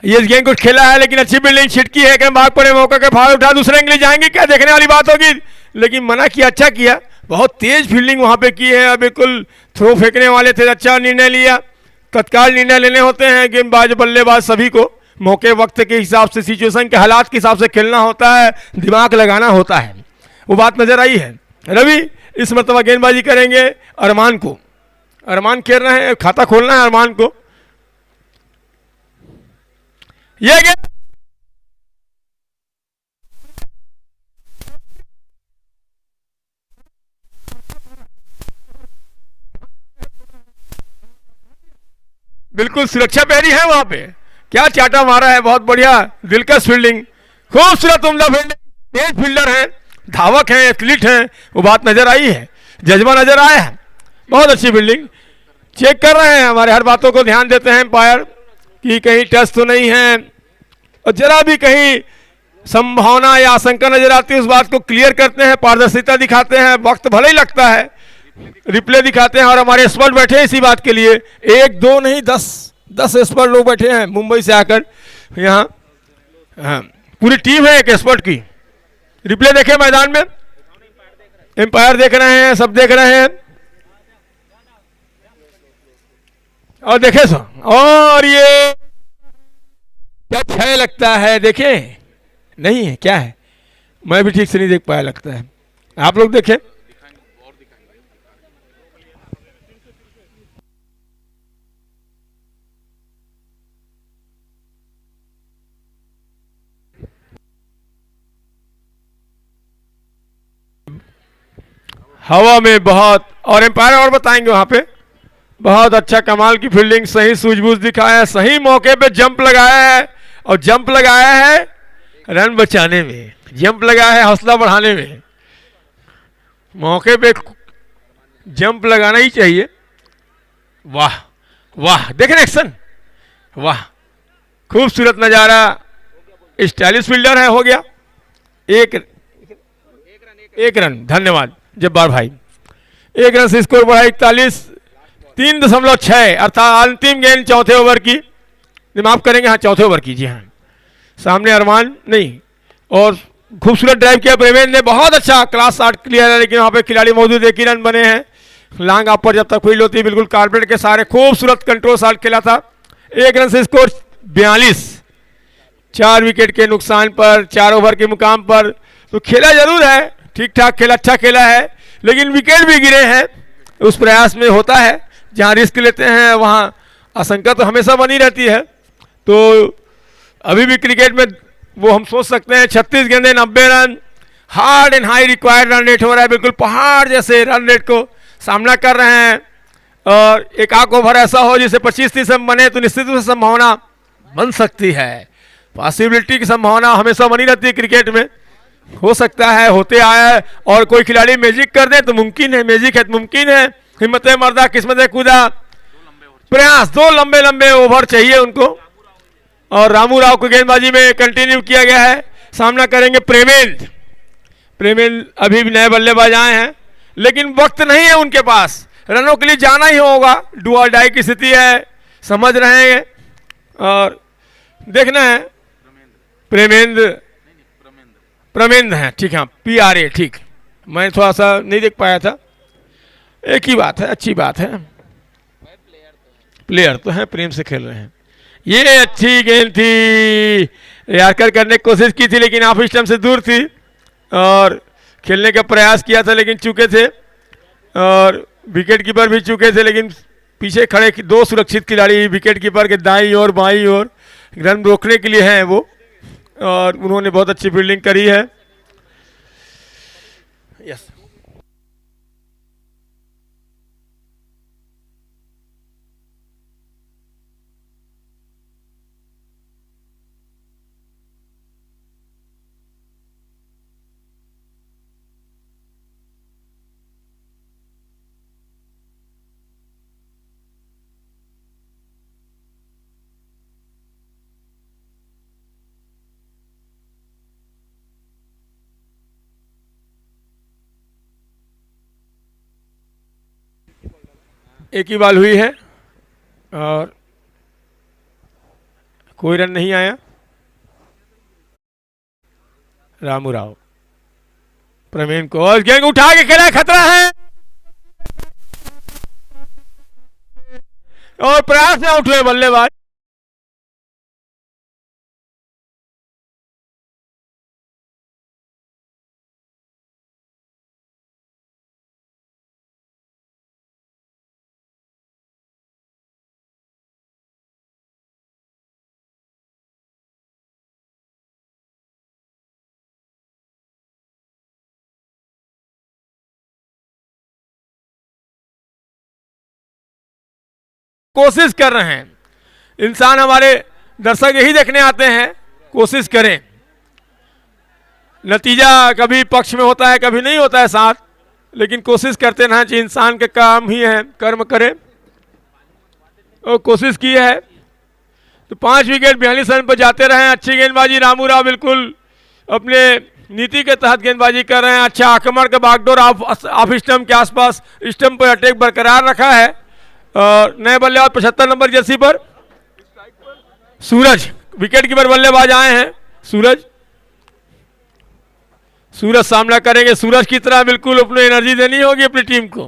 ये गेंद को खेला है लेकिन अच्छी बिल्डिंग छिटकी है कि भाग पड़े, मौका के फाड़ उठा, दूसरे एंगल जाएंगे क्या, देखने वाली बात होगी। लेकिन मना किया, अच्छा किया, बहुत तेज फील्डिंग वहां पे की है। बिल्कुल थ्रो फेंकने वाले थे, अच्छा निर्णय लिया। तत्काल निर्णय लेने होते हैं गेंदबाज बल्लेबाज सभी को, मौके वक्त के हिसाब से, सिचुएशन के हालात के हिसाब से खेलना होता है, दिमाग लगाना होता है। वो बात नजर आई है। रवि इस मरतबा गेंदबाजी करेंगे अरमान को, अरमान खेल रहे हैं, खाता खोलना है अरमान को। यह गेंद बिल्कुल सुरक्षा पैरी है वहां पे, क्या चाटा मारा है, बहुत बढ़िया दिलकश फील्डिंग, खूबसूरत उम्दा फील्डिंग, तेज फील्डर है, धावक है, एथलीट है, वो बात नजर आई है, जज्बा नजर आया है, बहुत अच्छी फील्डिंग। चेक कर रहे हैं, हमारे हर बातों को ध्यान देते हैं एम्पायर कि कहीं टच तो नहीं है, और जरा भी कहीं संभावना या आशंका नजर आती है उस बात को क्लियर करते हैं, पारदर्शिता दिखाते हैं। वक्त भले ही लगता है, रिप्ले दिखाते हैं, और हमारे एक्सपर्ट बैठे हैं इसी बात के लिए, 1 2 नहीं 10 एक्सपर्ट लोग बैठे हैं मुंबई से आकर यहाँ। हाँ, पूरी टीम है एक एक्सपर्ट की। रिप्ले देखे मैदान में, एम्पायर देख रहे हैं, सब देख रहे हैं, और देखे सो, और ये क्या छय लगता है, देखे नहीं है क्या है, मैं भी ठीक से नहीं देख पाया लगता है, आप लोग देखें। हवा में बहुत, और एम्पायर और बताएंगे वहां पे, बहुत अच्छा कमाल की फील्डिंग, सही सूझबूझ दिखाया है, सही मौके पे जंप लगाया है, और जंप लगाया है रन बचाने में, जंप लगाया है हौसला बढ़ाने में। मौके पे जंप लगाना ही चाहिए। वाह वाह, देखें एक्शन, वाह खूबसूरत नजारा, स्टाइलिश फील्डर है, हो गया एक रन, धन्यवाद जब्बार भाई। 1 रन से स्कोर बढ़ा 41, 3.6 अर्थात अंतिम गेंद चौथे ओवर की, माफ करेंगे हाँ चौथे ओवर की, जी हाँ। सामने अरमान नहीं, और खूबसूरत ड्राइव किया प्रेमेंद्र ने, बहुत अच्छा क्लास शॉट क्लियर है, लेकिन वहाँ पे खिलाड़ी मौजूद, 1 ही रन बने हैं। लांग आप पर जब तक फील्ड होती है बिल्कुल कारपेट के सारे, खूबसूरत कंट्रोल शॉट खेला था। 1 रन से स्कोर 42, 4 विकेट के नुकसान पर, 4 ओवर के मुकाम पर। तो खेला जरूर है, ठीक ठाक खेला, अच्छा खेला है, लेकिन विकेट भी गिरे हैं। उस प्रयास में होता है, जहाँ रिस्क लेते हैं वहाँ आशंका तो हमेशा बनी रहती है। तो अभी भी क्रिकेट में वो हम सोच सकते हैं 36 गेंदे 90 run, hard and high required run rate हो रहा है, बिल्कुल पहाड़ जैसे रन रेट को सामना कर रहे हैं। और एक आख ओवर ऐसा हो जिसे 25-30 रन बने तो निश्चित रूप से संभावना बन सकती है, पॉसिबिलिटी की संभावना हमेशा बनी रहती है क्रिकेट में। हो सकता है, होते आया है, और कोई खिलाड़ी मैजिक कर दे तो मुमकिन है, मैजिक है तो मुमकिन है। हिम्मत मर्दा किस्मत कूदा, प्रयास 2 लंबे लंबे ओवर चाहिए उनको, और रामू राव को गेंदबाजी में कंटिन्यू किया गया है। सामना करेंगे प्रेमेंद्र। प्रेमेंद्र अभी भी नए बल्लेबाज आए हैं, लेकिन वक्त नहीं है उनके पास, रनों के लिए जाना ही होगा, डू और डाई की स्थिति है, समझ रहे हैं। और देखना है प्रमेंद्र हैं, ठीक है, PRA, ठीक, मैं थोड़ा सा नहीं देख पाया था। एक ही बात है, अच्छी बात है, प्लेयर तो है, प्रेम से खेल रहे हैं। ये अच्छी गेंद थी, यार्कर करने की कोशिश की थी, लेकिन ऑफ स्टंप से दूर थी, और खेलने का प्रयास किया था लेकिन चूके थे, और विकेट कीपर भी चूके थे, लेकिन पीछे खड़े 2 सुरक्षित खिलाड़ी विकेट कीपर के दाईं और बाईं ओर रन रोकने के लिए हैं वो, और उन्होंने बहुत अच्छी फील्डिंग करी है। यस, एक ही बॉल हुई है और कोई रन नहीं आया। रामू राव प्रवीण को, और गेंद उठा के खेला, खतरा है, और प्रयास से आउट हुए बल्लेबाज। कोशिश कर रहे हैं, इंसान हमारे दर्शक यही देखने आते हैं, कोशिश करें। नतीजा कभी पक्ष में होता है, कभी नहीं होता है साथ, लेकिन कोशिश करते रहना चाहिए, इंसान के काम ही है, कर्म करे, और कोशिश की है तो 5 विकेट 42 रन पर जाते रहे। अच्छी गेंदबाजी, रामू राव बिल्कुल अपने नीति के तहत गेंदबाजी कर रहे हैं। अच्छा आक्रमण का बागडोर ऑफ स्टंप के आसपास, स्टंप पर अटैक बरकरार रखा है, और नए बल्लेबाज 75 नंबर जर्सी पर सूरज, विकेट कीपर बल्लेबाज आए हैं। सूरज सामना करेंगे, सूरज की तरह बिल्कुल अपनी एनर्जी देनी होगी अपनी टीम को,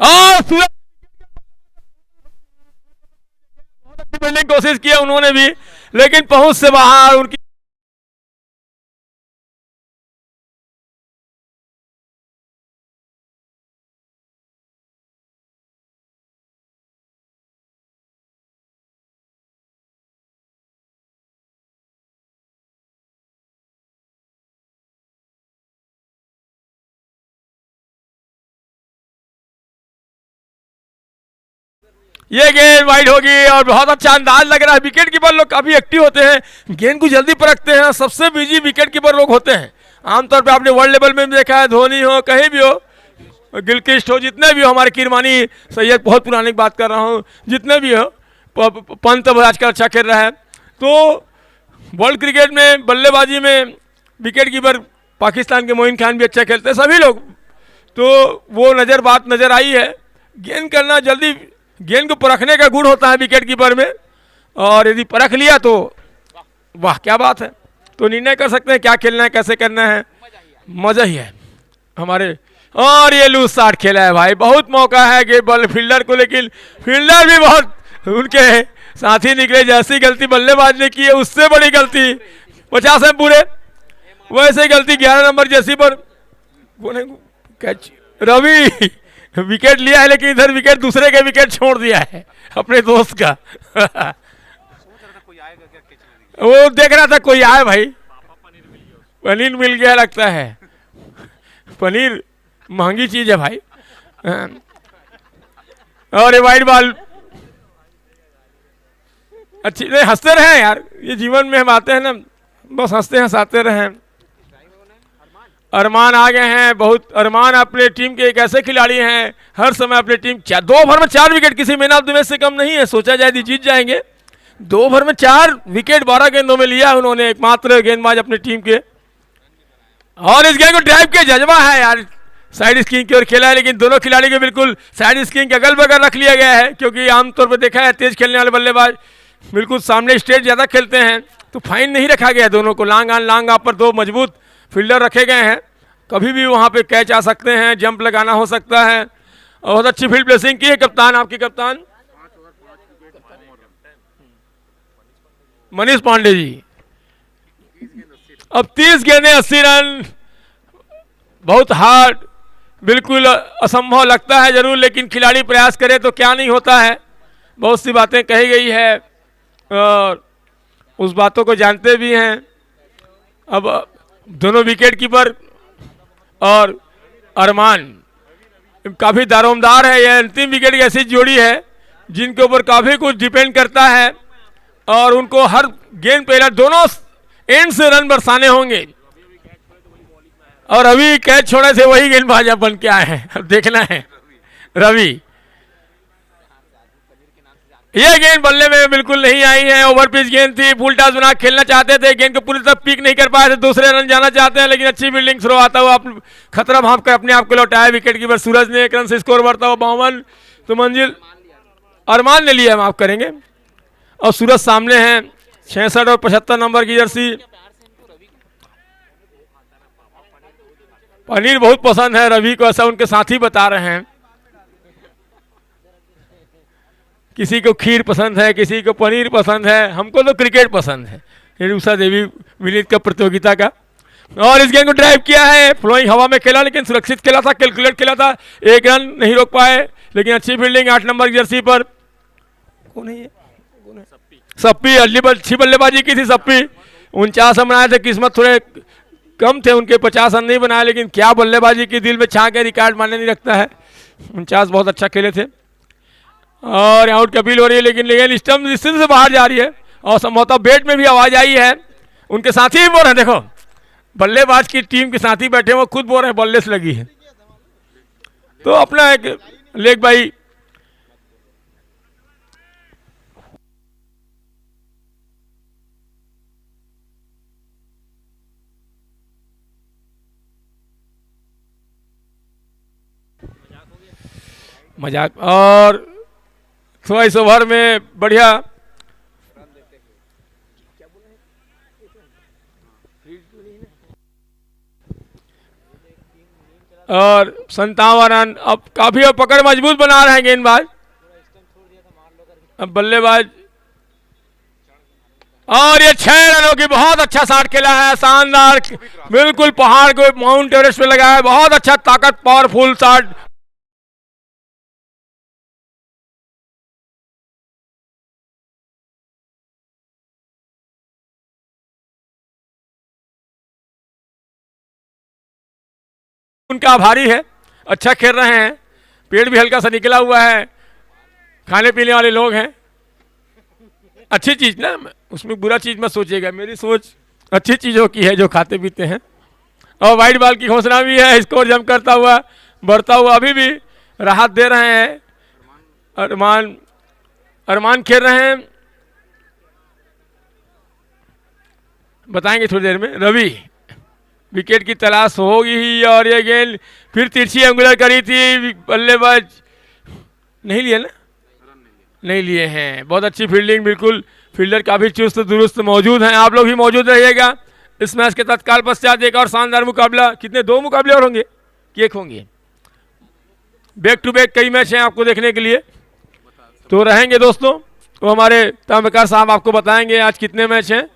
और सूरज बहुत अच्छी फील्डिंग कोशिश की है उन्होंने भी, लेकिन पहुंच से बाहर उनकी। ये गेंद वाइड होगी, और बहुत अच्छा अंदाज लग रहा है। विकेट कीपर लोग काफी एक्टिव होते हैं, गेंद को जल्दी परखते हैं, सबसे बिजी विकेट कीपर लोग होते हैं। आमतौर पे आपने वर्ल्ड लेवल में भी देखा है, धोनी हो, कहीं भी हो, गिलक्रिस्ट हो, जितने भी हो, हमारे किरमानी सैयद, बहुत पुरानी बात कर रहा हूँ, जितने भी हो, पंत आजकल अच्छा खेल रहा है, तो वर्ल्ड क्रिकेट में बल्लेबाजी में विकेट कीपर पाकिस्तान के मोइन खान भी अच्छा खेलते हैं, सभी लोग, तो वो बात नज़र आई है। गेंद करना जल्दी, गेंद को परखने का गुण होता है विकेट कीपर में, और यदि परख लिया तो वाह क्या बात है, तो निर्णय कर सकते हैं क्या खेलना है, कैसे करना है, मज़ा ही है हमारे। और ये लूज शॉट खेला है भाई, बहुत मौका है कि बल फील्डर को, लेकिन फील्डर भी बहुत उनके साथी निकले। जैसी गलती बल्लेबाज ने की है उससे बड़ी गलती 50 है पूरे, वैसे गलती 11 नंबर जैसी पर कैच रवि विकेट लिया है, लेकिन इधर विकेट दूसरे के विकेट छोड़ दिया है अपने दोस्त का वो देख रहा था कोई आए भाई, पनीर मिल गया लगता है, पनीर महंगी चीज है भाई। और ये वाइड बॉल अच्छी, नहीं हंसते रहे यार, ये जीवन में हम आते हैं ना, बस हंसते हंसाते रहे। अरमान आ गए हैं, बहुत अरमान अपने टीम के एक ऐसे खिलाड़ी हैं, हर समय अपनी टीम 2 ओवर में 4 विकेट किसी मैन ऑफ द मैच से कम नहीं है, सोचा जाए तो जीत जाएंगे। 2 ओवर में 4 विकेट 12 गेंदों में लिया उन्होंने, एकमात्र गेंदबाज अपनी टीम के, और इस गेंद को ड्राइव के जज्बा है यार, साइड स्किंग की ओर खेला है, लेकिन दोनों खिलाड़ी को बिल्कुल साइड स्किंग के अगल बगल रख लिया गया है, क्योंकि आमतौर पर देखा है तेज खेलने वाले बल्लेबाज बिल्कुल सामने स्ट्रेट ज़्यादा खेलते हैं, तो फाइन नहीं रखा गया दोनों को, लांग ऑन लांग ऑफ पर 2 मजबूत फील्डर रखे गए हैं, कभी भी वहाँ पे कैच आ सकते हैं, जंप लगाना हो सकता है। और बहुत अच्छी फील्ड प्लेसिंग की है कप्तान, आपके कप्तान मनीष पांडे जी। अब 30 गेंदें 80 रन, बहुत हार्ड, बिल्कुल असंभव लगता है जरूर, लेकिन खिलाड़ी प्रयास करे तो क्या नहीं होता है, बहुत सी बातें कही गई है और उस बातों को जानते भी हैं। अब दोनों विकेट कीपर और अरमान काफ़ी दारोमदार है, यह अंतिम विकेट की ऐसी जोड़ी है जिनके ऊपर काफ़ी कुछ डिपेंड करता है, और उनको हर गेंद पे दोनों एंड से रन बरसाने होंगे, और अभी कैच छोड़े से वही गेंदबाज बन के आए हैं, अब देखना है रवि। ये गेंद बल्ले में बिल्कुल नहीं आई है, ओवर पिच गेंद थी, फुल टॉस बना खेलना चाहते थे, गेंद को पूरी तरह पीक नहीं कर पाए थे, दूसरे रन जाना चाहते हैं, लेकिन अच्छी फील्डिंग थ्रो आता हुआ खतरा भाप कर अपने आप को लौटाया विकेट कीपर सूरज ने, 1 रन से स्कोर बढ़ता हुआ 52। तो मंजिल अरमान ने लिया, माफ करेंगे, और सूरज सामने हैं 66 और 75 नंबर की जर्सी। पनीर बहुत पसंद है रवि को, ऐसा उनके साथी बता रहे हैं, किसी को खीर पसंद है, किसी को पनीर पसंद है, हमको तो क्रिकेट पसंद है, ये उषा देवी विनीत का प्रतियोगिता का। और इस गेंद को ड्राइव किया है, फ्लोइंग हवा में खेला, लेकिन सुरक्षित खेला था, कैलकुलेट खेला था, 1 रन नहीं रोक पाए, लेकिन अच्छी फील्डिंग 8 नंबर की जर्सी पर। कौन है ये? सप्पी, अच्छी बल्लेबाजी की थी सप्पी, 49 रन बनाए थे, किस्मत थोड़े कम थे उनके, 50 रन नहीं बनाए, लेकिन क्या बल्लेबाजी की, दिल में छा के रिकॉर्ड मानने नहीं रखता है, 49 बहुत अच्छा खेले थे। और आउट की अपील हो रही है, लेकिन स्टंप डिस्टेंस से बाहर जा रही है, और संभवतः बैट में भी आवाज आई है, उनके साथी भी बोल रहे हैं, देखो बल्लेबाज की टीम के साथी बैठे वो खुद बोल रहे हैं बल्ले से लगी है, तो अपना एक लेग बाई मजाक। और 22 ओवर में बढ़िया और 57 रन, अब काफी अब पकड़ मजबूत बना रहे हैं गेंदबाज, अब बल्लेबाज, और ये 6 रनों की बहुत अच्छा शॉट खेला है, शानदार, बिल्कुल पहाड़ को माउंट एवरेस्ट पे लगाया है, बहुत अच्छा ताकत पावरफुल शॉट। उनका आभारी है, अच्छा खेल रहे हैं, पेट भी हल्का सा निकला हुआ है, खाने पीने वाले लोग हैं, अच्छी चीज ना, उसमें बुरा चीज मत सोचिएगा, मेरी सोच अच्छी चीजों की है जो खाते पीते हैं। और वाइट बॉल की घोषणा भी है, स्कोर जंप करता हुआ बढ़ता हुआ अभी भी राहत दे रहे हैं, अरमान खेल रहे हैं, बताएंगे थोड़ी देर में। रवि, विकेट की तलाश होगी ही, और ये गेंद फिर तिरछी एंगुलर करी थी, बल्लेबाज नहीं लिए ना, नहीं लिए हैं। बहुत अच्छी फील्डिंग, बिल्कुल फील्डर काफी चुस्त दुरुस्त मौजूद हैं। आप लोग भी मौजूद रहिएगा। इस मैच के तत्काल पश्चात एक और शानदार मुकाबला, कितने, 2 मुकाबले और होंगे कि एक होंगे? बैक टू बैक कई मैच हैं आपको देखने के लिए, तो रहेंगे दोस्तों। तो हमारे ताम्रकार साहब आपको बताएंगे आज कितने मैच हैं।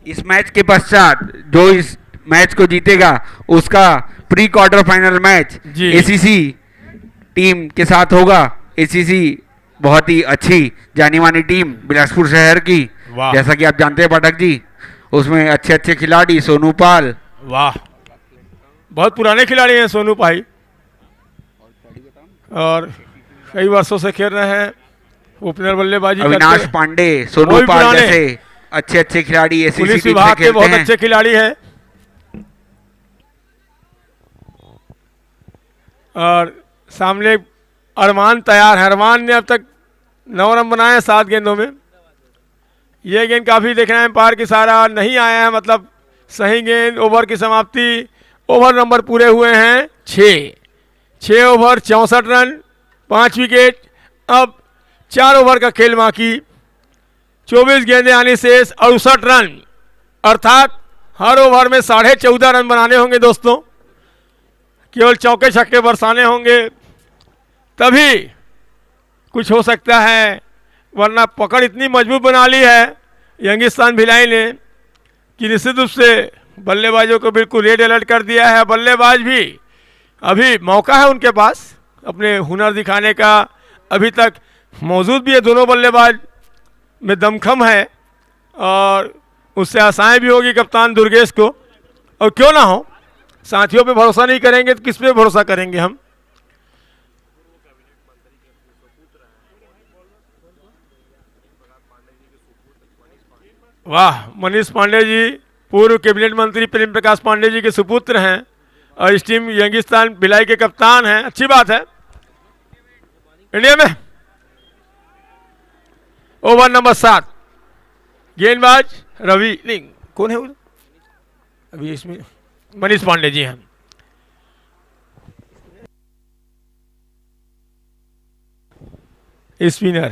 इस मैच के पश्चात जो इस मैच को जीतेगा उसका प्री क्वार्टर फाइनल मैच जी। एसीसी टीम के साथ होगा। एसीसी बहुत ही अच्छी जानी मानी टीम बिलासपुर शहर की, वाह। जैसा कि आप जानते हैं पाठक जी, उसमें अच्छे अच्छे खिलाड़ी सोनू पाल, वाह, बहुत पुराने खिलाड़ी हैं सोनू भाई, और कई वर्षों से खेल रहे हैं, ओपनर बल्लेबाजी अविनाश करते। पांडे, वो सोनू भी पाल पुराने। जैसे अच्छे अच्छे खिलाड़ी एसीसी पुलिस टीम से विभाग के खेलते बहुत हैं। अच्छे खिलाड़ी हैं। और सामने अरमान तैयार है। अरमान ने अब तक 9 रन बनाए हैं 7 गेंदों में। ये गेंद काफी देख रहे हैं, एम्पायर की सारा नहीं आया है, मतलब सही गेंद। ओवर की समाप्ति, ओवर नंबर पूरे हुए हैं 6 ओवर 64 रन, 5 विकेट। अब 4 ओवर का खेल बाकी, 24 गेंदें आनी शेष, 68 रन, अर्थात हर ओवर में 14.5 रन बनाने होंगे दोस्तों। केवल चौके छक्के बरसाने होंगे तभी कुछ हो सकता है, वरना पकड़ इतनी मजबूत बना ली है यंगिस्तान भिलाई ने कि निश्चित रूप से बल्लेबाजों को बिल्कुल रेड अलर्ट कर दिया है। बल्लेबाज भी अभी मौका है उनके पास अपने हुनर दिखाने का, अभी तक मौजूद भी है। दोनों बल्लेबाज में दमखम है और उससे आशाएं भी होगी कप्तान दुर्गेश को। और क्यों ना हो, साथियों पे भरोसा नहीं करेंगे तो किस पे भरोसा करेंगे हम। वाह, मनीष पांडे जी पूर्व कैबिनेट मंत्री प्रेम प्रकाश पांडे जी के सुपुत्र हैं और इस टीम यंगिस्तान भिलाई के कप्तान हैं। अच्छी बात है। इंडिया में ओवर नंबर 7, गेंदबाज रवि, नहीं कौन है वो अभी इसमें, मनीष पांडे जी हैं। स्पिनर,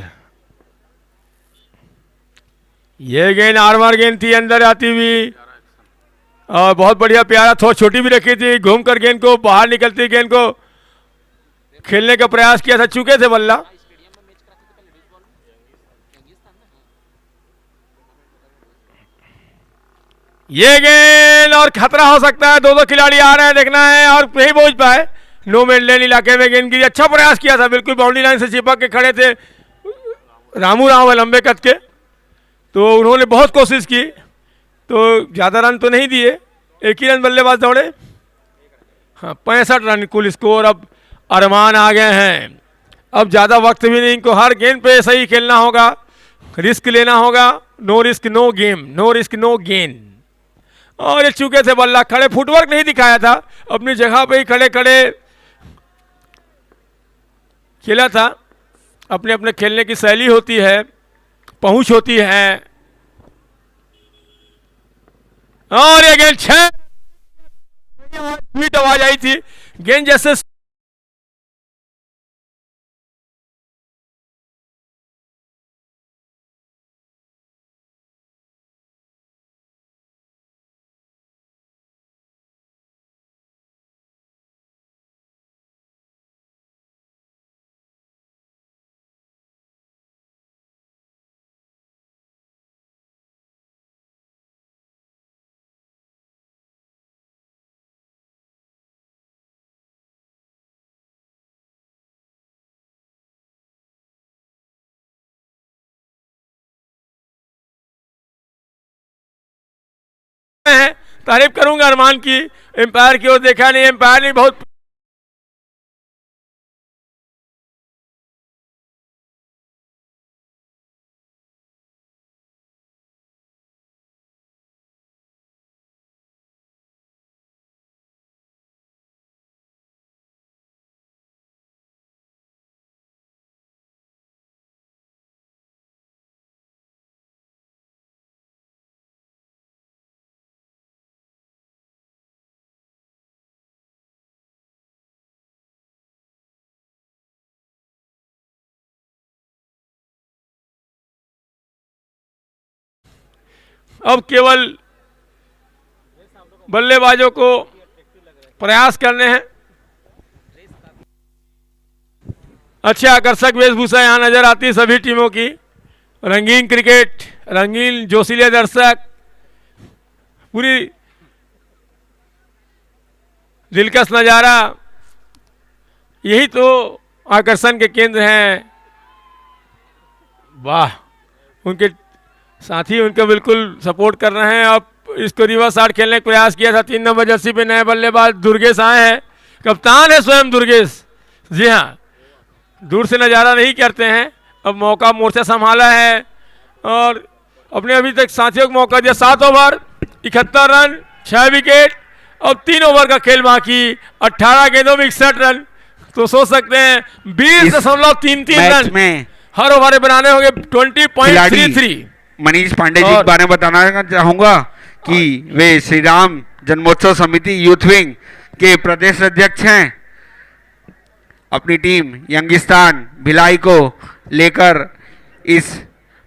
ये गेंद आरमार गेंद थी, अंदर आती हुई, और बहुत बढ़िया प्यारा, थोड़ा छोटी भी रखी थी, घूम कर गेंद को बाहर निकलती गेंद को खेलने का प्रयास किया था, चुके थे बल्ला। ये गेंद और खतरा हो सकता है, 2 खिलाड़ी आ रहे हैं, देखना है और नहीं पहुंच पाए। नो मैन लैंड इलाके में गेंद गिरी, अच्छा प्रयास किया था, बिल्कुल बाउंड्री लाइन से चिपक के खड़े थे रामू राव लंबे कद के, तो उन्होंने बहुत कोशिश की, तो ज़्यादा रन तो नहीं दिए, 1 ही रन बल्लेबाज दौड़े। हाँ, 65 रन कुल स्कोर। अब अरमान आ गए हैं, अब ज़्यादा वक्त भी नहीं, इनको हर गेंद पे सही खेलना होगा, रिस्क लेना होगा। No risk no game, no risk no गेंद। और ये चूके थे बल्ला, खड़े फुटवर्क नहीं दिखाया था, अपनी जगह पे ही खड़े खड़े खेला था। अपने अपने खेलने की शैली होती है, पहुंच होती है। और ये गेंद 6 स्वीट आवाज आई थी, गेंद जैसे तारीफ करूंगा अरमान की। एम्पायर की ओर देखा नहीं, एम्पायर ने बहुत अब केवल बल्लेबाजों को प्रयास करने हैं। अच्छे आकर्षक वेशभूषा यहां नजर आती है सभी टीमों की। रंगीन क्रिकेट, रंगीन जोशीले दर्शक, पूरी दिलकश नजारा, यही तो आकर्षण के केंद्र हैं। वाह, उनके साथी उनको बिल्कुल सपोर्ट कर रहे हैं। अब इसको रिवर्स शॉट खेलने का प्रयास किया था। 3 नंबर जर्सी पे नए बल्लेबाज दुर्गेश आए हैं, कप्तान है स्वयं दुर्गेश। जी हाँ, दूर से नज़ारा नहीं करते हैं। अब मौका मोर्चा संभाला है और अपने अभी तक साथियों को मौका दिया। 7 ओवर 71 रन, 6 विकेट। अब 3 ओवर का खेल बाकी, 18 गेंदों में 61 रन। तो सोच सकते हैं 20.33 रन में हर ओवर बनाने होंगे। 20.33। मनीष पांडे जी के बारे में बताना चाहूंगा कि वे श्री राम जन्मोत्सव समिति यूथ विंग के प्रदेश अध्यक्ष हैं। अपनी टीम यंगिस्तान भिलाई को लेकर इस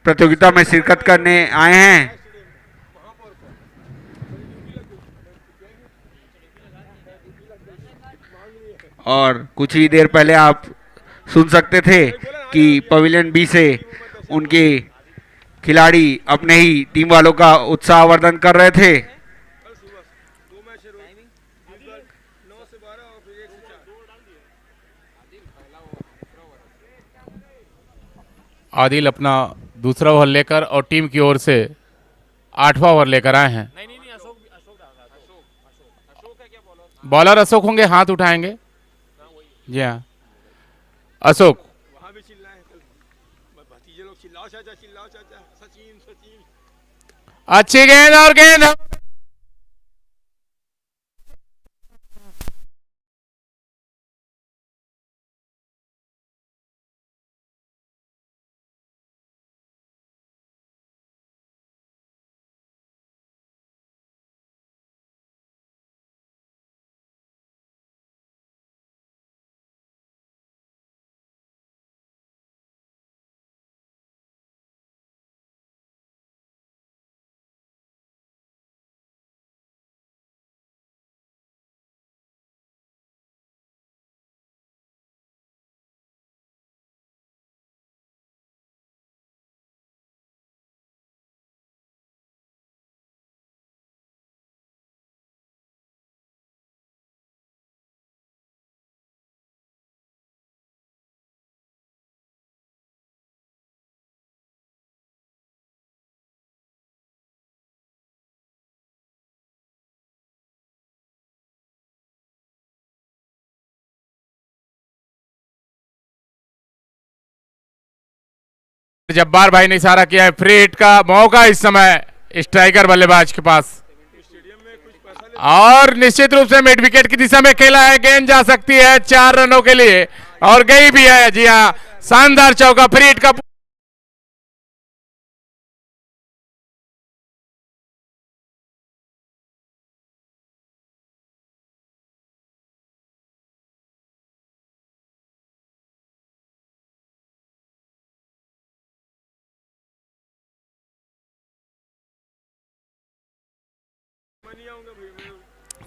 प्रतियोगिता में शिरकत करने आए हैं। और कुछ ही देर पहले आप सुन सकते थे कि पवेलियन बी से उनके खिलाड़ी अपने ही टीम वालों का उत्साहवर्धन कर रहे थे। आदिल अपना दूसरा ओवर लेकर और टीम की ओर से 8वां ओवर लेकर आए हैं। बॉलर अशोक होंगे, हाथ उठाएंगे। जी हाँ, अशोक। अच्छी गेंद और गेंद। जब्बार भाई ने इशारा किया है, फ्री हिट का मौका इस समय स्ट्राइकर बल्लेबाज के पास। और निश्चित रूप से मिड विकेट की दिशा में खेला है, गेंद जा सकती है 4 रनों के लिए और गई भी है। जी हाँ, शानदार चौका, फ्री हिट का।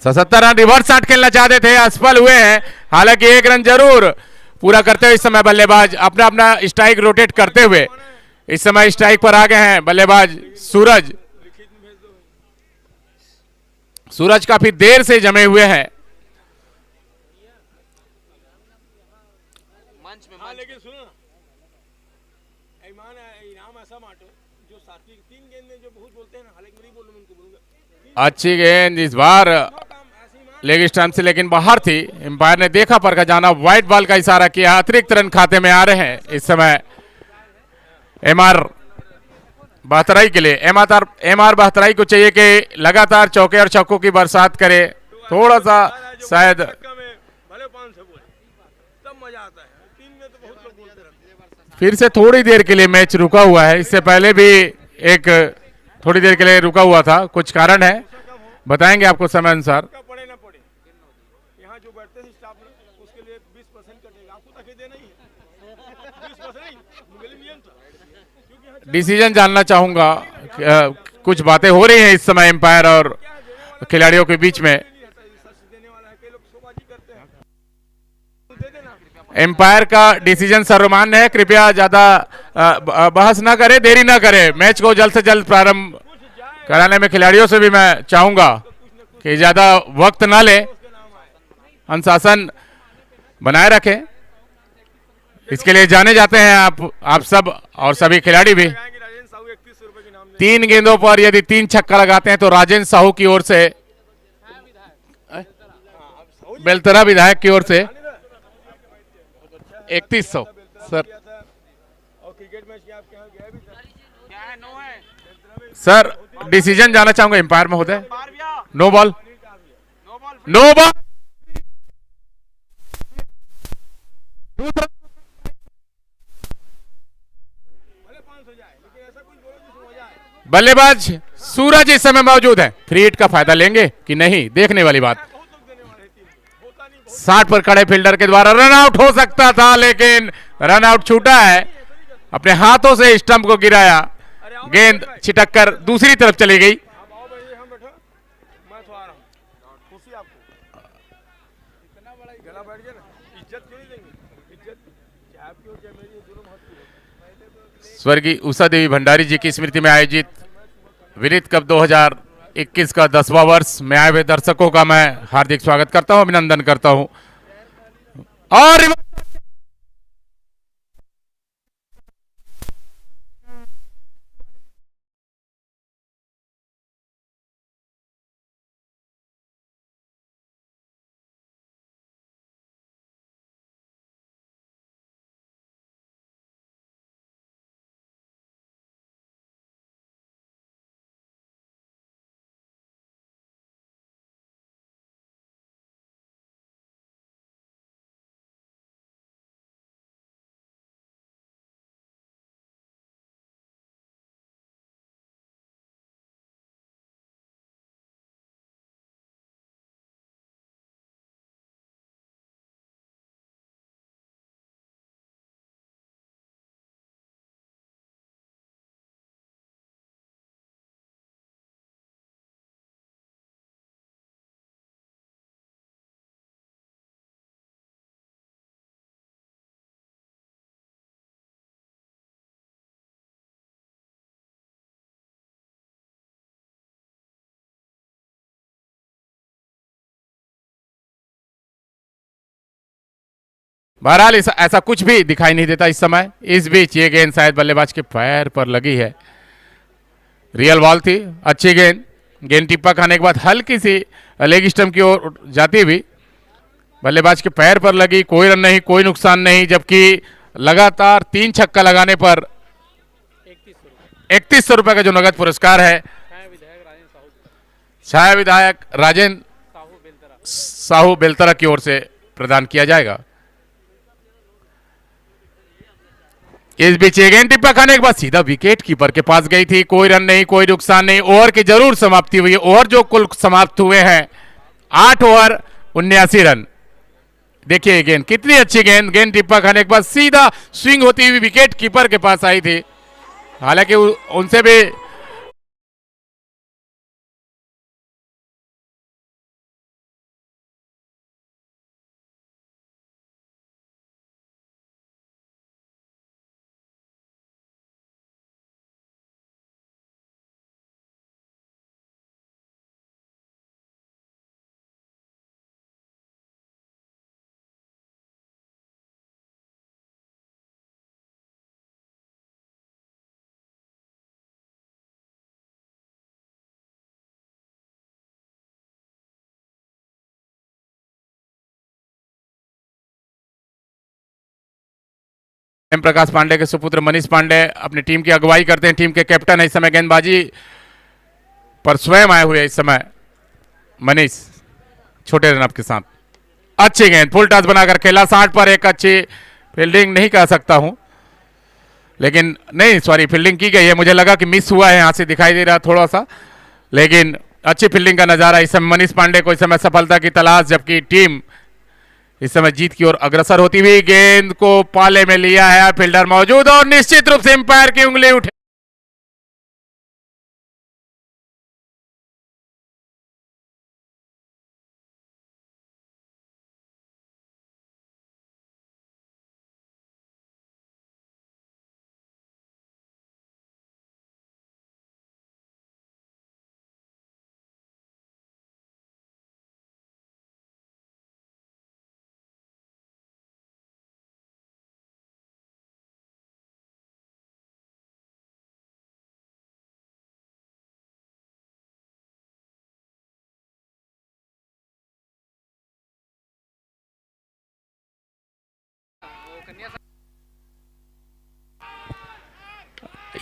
सत्तर रन रिवर्स शॉट खेलना चाहते थे, असफल हुए हैं। हालांकि 1 रन जरूर पूरा करते हुए इस समय बल्लेबाज अपना अपना स्ट्राइक रोटेट करते हुए इस समय स्ट्राइक पर आ गए हैं बल्लेबाज सूरज। सूरज काफी देर से जमे हुए हैं। लेकिन सुनो ना, इनाम ऐसा बांटो जो साथी 3 गेंद में जो बहुत बोलते हैं ना, हालांकि नहीं बोलूंगा, उनको बोलूंगा। अच्छी गेंद इस बार लेग स्टंप से, लेकिन बाहर थी। एम्पायर ने देखा पर का जाना, व्हाइट बॉल का इशारा किया। अतिरिक्त रन खाते में आ रहे हैं इस समय एमआर बहतराई के लिए। एमआर बहतराई को चाहिए कि लगातार चौके और छक्कों की बरसात करे। थोड़ा सा शायद फिर से थोड़ी देर के लिए मैच रुका हुआ है। इससे पहले भी एक थोड़ी देर के लिए रुका हुआ था, कुछ कारण है, बताएंगे आपको समय अनुसार। डिसीजन जानना चाहूंगा कुछ बातें हो रही हैं इस समय एम्पायर और खिलाड़ियों के बीच में। एम्पायर का डिसीजन सर्वमान्य है, कृपया ज्यादा बहस ना करें, देरी ना करें, मैच को जल्द से जल्द प्रारंभ कराने में खिलाड़ियों से भी मैं चाहूंगा कि ज्यादा वक्त ना ले, अनुशासन बनाए रखें। इसके लिए जाने जाते हैं आप सब और सभी खिलाड़ी भी। 3 गेंदों पर यदि 3 छक्का लगाते हैं तो राजेंद्र साहू की ओर से, बेलतरा विधायक की ओर से 3100 सर डिसीजन जाना चाहूंगा एम्पायर महोदय। No ball, no ball. बल्लेबाज सूरज इस समय मौजूद है, फ्री हिट का फायदा लेंगे कि नहीं, देखने वाली बात। 60 पर खड़े फील्डर के द्वारा रन आउट हो सकता था, लेकिन रन आउट छूटा है। अपने हाथों से स्टंप को गिराया, गेंद छिटक कर दूसरी तरफ चली गई। स्वर्गीय उषा देवी भंडारी जी की स्मृति में आयोजित विनीत कप 2021 का 10वां वर्ष में आए हुए दर्शकों का मैं हार्दिक स्वागत करता हूं, अभिनंदन करता हूं। और बहरहाल ऐसा कुछ भी दिखाई नहीं देता इस समय। इस बीच ये गेंद शायद बल्लेबाज के पैर पर लगी है, रियल बॉल थी, अच्छी गेंद। गेंद टिप्पा खाने के बाद हल्की सी लेग स्टंप की ओर जाती हुई बल्लेबाज के पैर पर लगी। कोई रन नहीं, कोई नुकसान नहीं, जबकि लगातार 3 छक्का लगाने पर 3100 रुपए का जो नगद पुरस्कार है छाया विधायक राजेंद्र साहू बेलतरा की ओर से प्रदान किया जाएगा। इस बीच गेंद टिप्पा खाने के बाद सीधा विकेट कीपर के पास गई थी। कोई रन नहीं, कोई नुकसान नहीं, ओवर की जरूर समाप्ति हुई। ओवर जो कुल समाप्त हुए हैं 8 ओवर 79 रन। देखिए गेंद कितनी अच्छी गेंद, गेंद टिप्पा खाने के बाद सीधा स्विंग होती हुई विकेट कीपर के पास आई थी। हालांकि उनसे भी एम प्रकाश पांडे के सुपुत्र मनीष पांडे अपनी टीम की अगुवाई करते हैं, टीम के कैप्टन है इस समय। गेंदबाजी पर स्वयं आए हुए इस समय मनीष छोटे रन के साथ। अच्छी गेंद, फुल टच बनाकर खेला, 60 पर एक अच्छी फील्डिंग नहीं कह सकता हूं, लेकिन नहीं सॉरी फील्डिंग की गई है। मुझे लगा कि मिस हुआ है, यहां से दिखाई दे रहा थोड़ा सा, लेकिन अच्छी फील्डिंग का नजारा इस समय मनीष पांडे को, इस समय सफलता की तलाश, जबकि टीम इस समय जीत की ओर अग्रसर होती हुई। गेंद को पाले में लिया है, फील्डर मौजूद और निश्चित रूप से एम्पायर की उंगली उठे।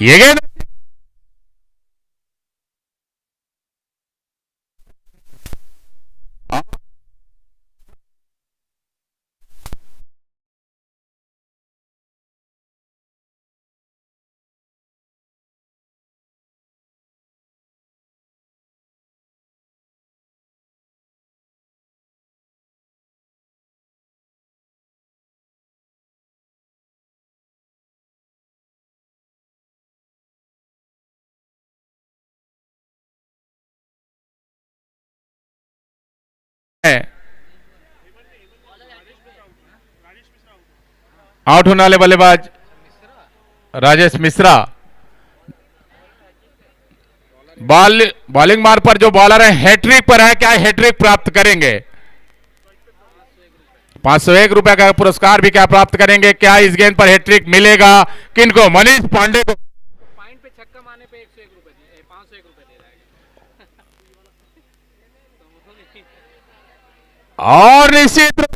ये गेंद है। आउट होने वाले बल्लेबाज राजेश मिश्रा। बॉलिंग मार्ग पर जो बॉलर है हैट्रिक पर है, क्या हैट्रिक प्राप्त करेंगे? 501 रुपए का पुरस्कार भी क्या प्राप्त करेंगे? क्या इस गेंद पर हैट्रिक मिलेगा किनको? मनीष पांडे को। पॉइंट पे छक्का मारने पे 101 रुपए 501 रुपए दे जाएगा। और निश्चित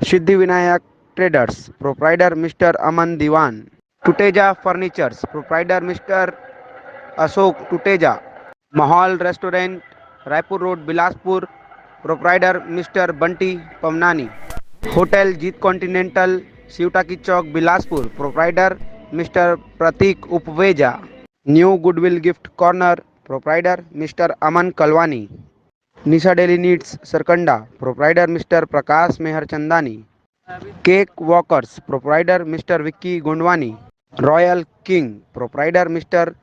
Siddhivinayak traders proprietor mister Aman Diwan, Tuteja furnitures proprietor mister Ashok Tuteja, Mahaul restaurant Raipur road Bilaspur proprietor mister Bunty Pawnani, hotel Jeet continental Shivtaki Chowk Bilaspur proprietor mister Prateek Upveja, new goodwill gift corner proprietor mister Aman Kalwani, Nisha daily needs Sarkanda proprietor mister Prakash Mehar Chandani, cake walkers proprietor mister Vicky Gondwani, royal king proprietor mister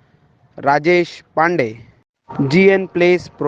Rajesh Pandey, GN place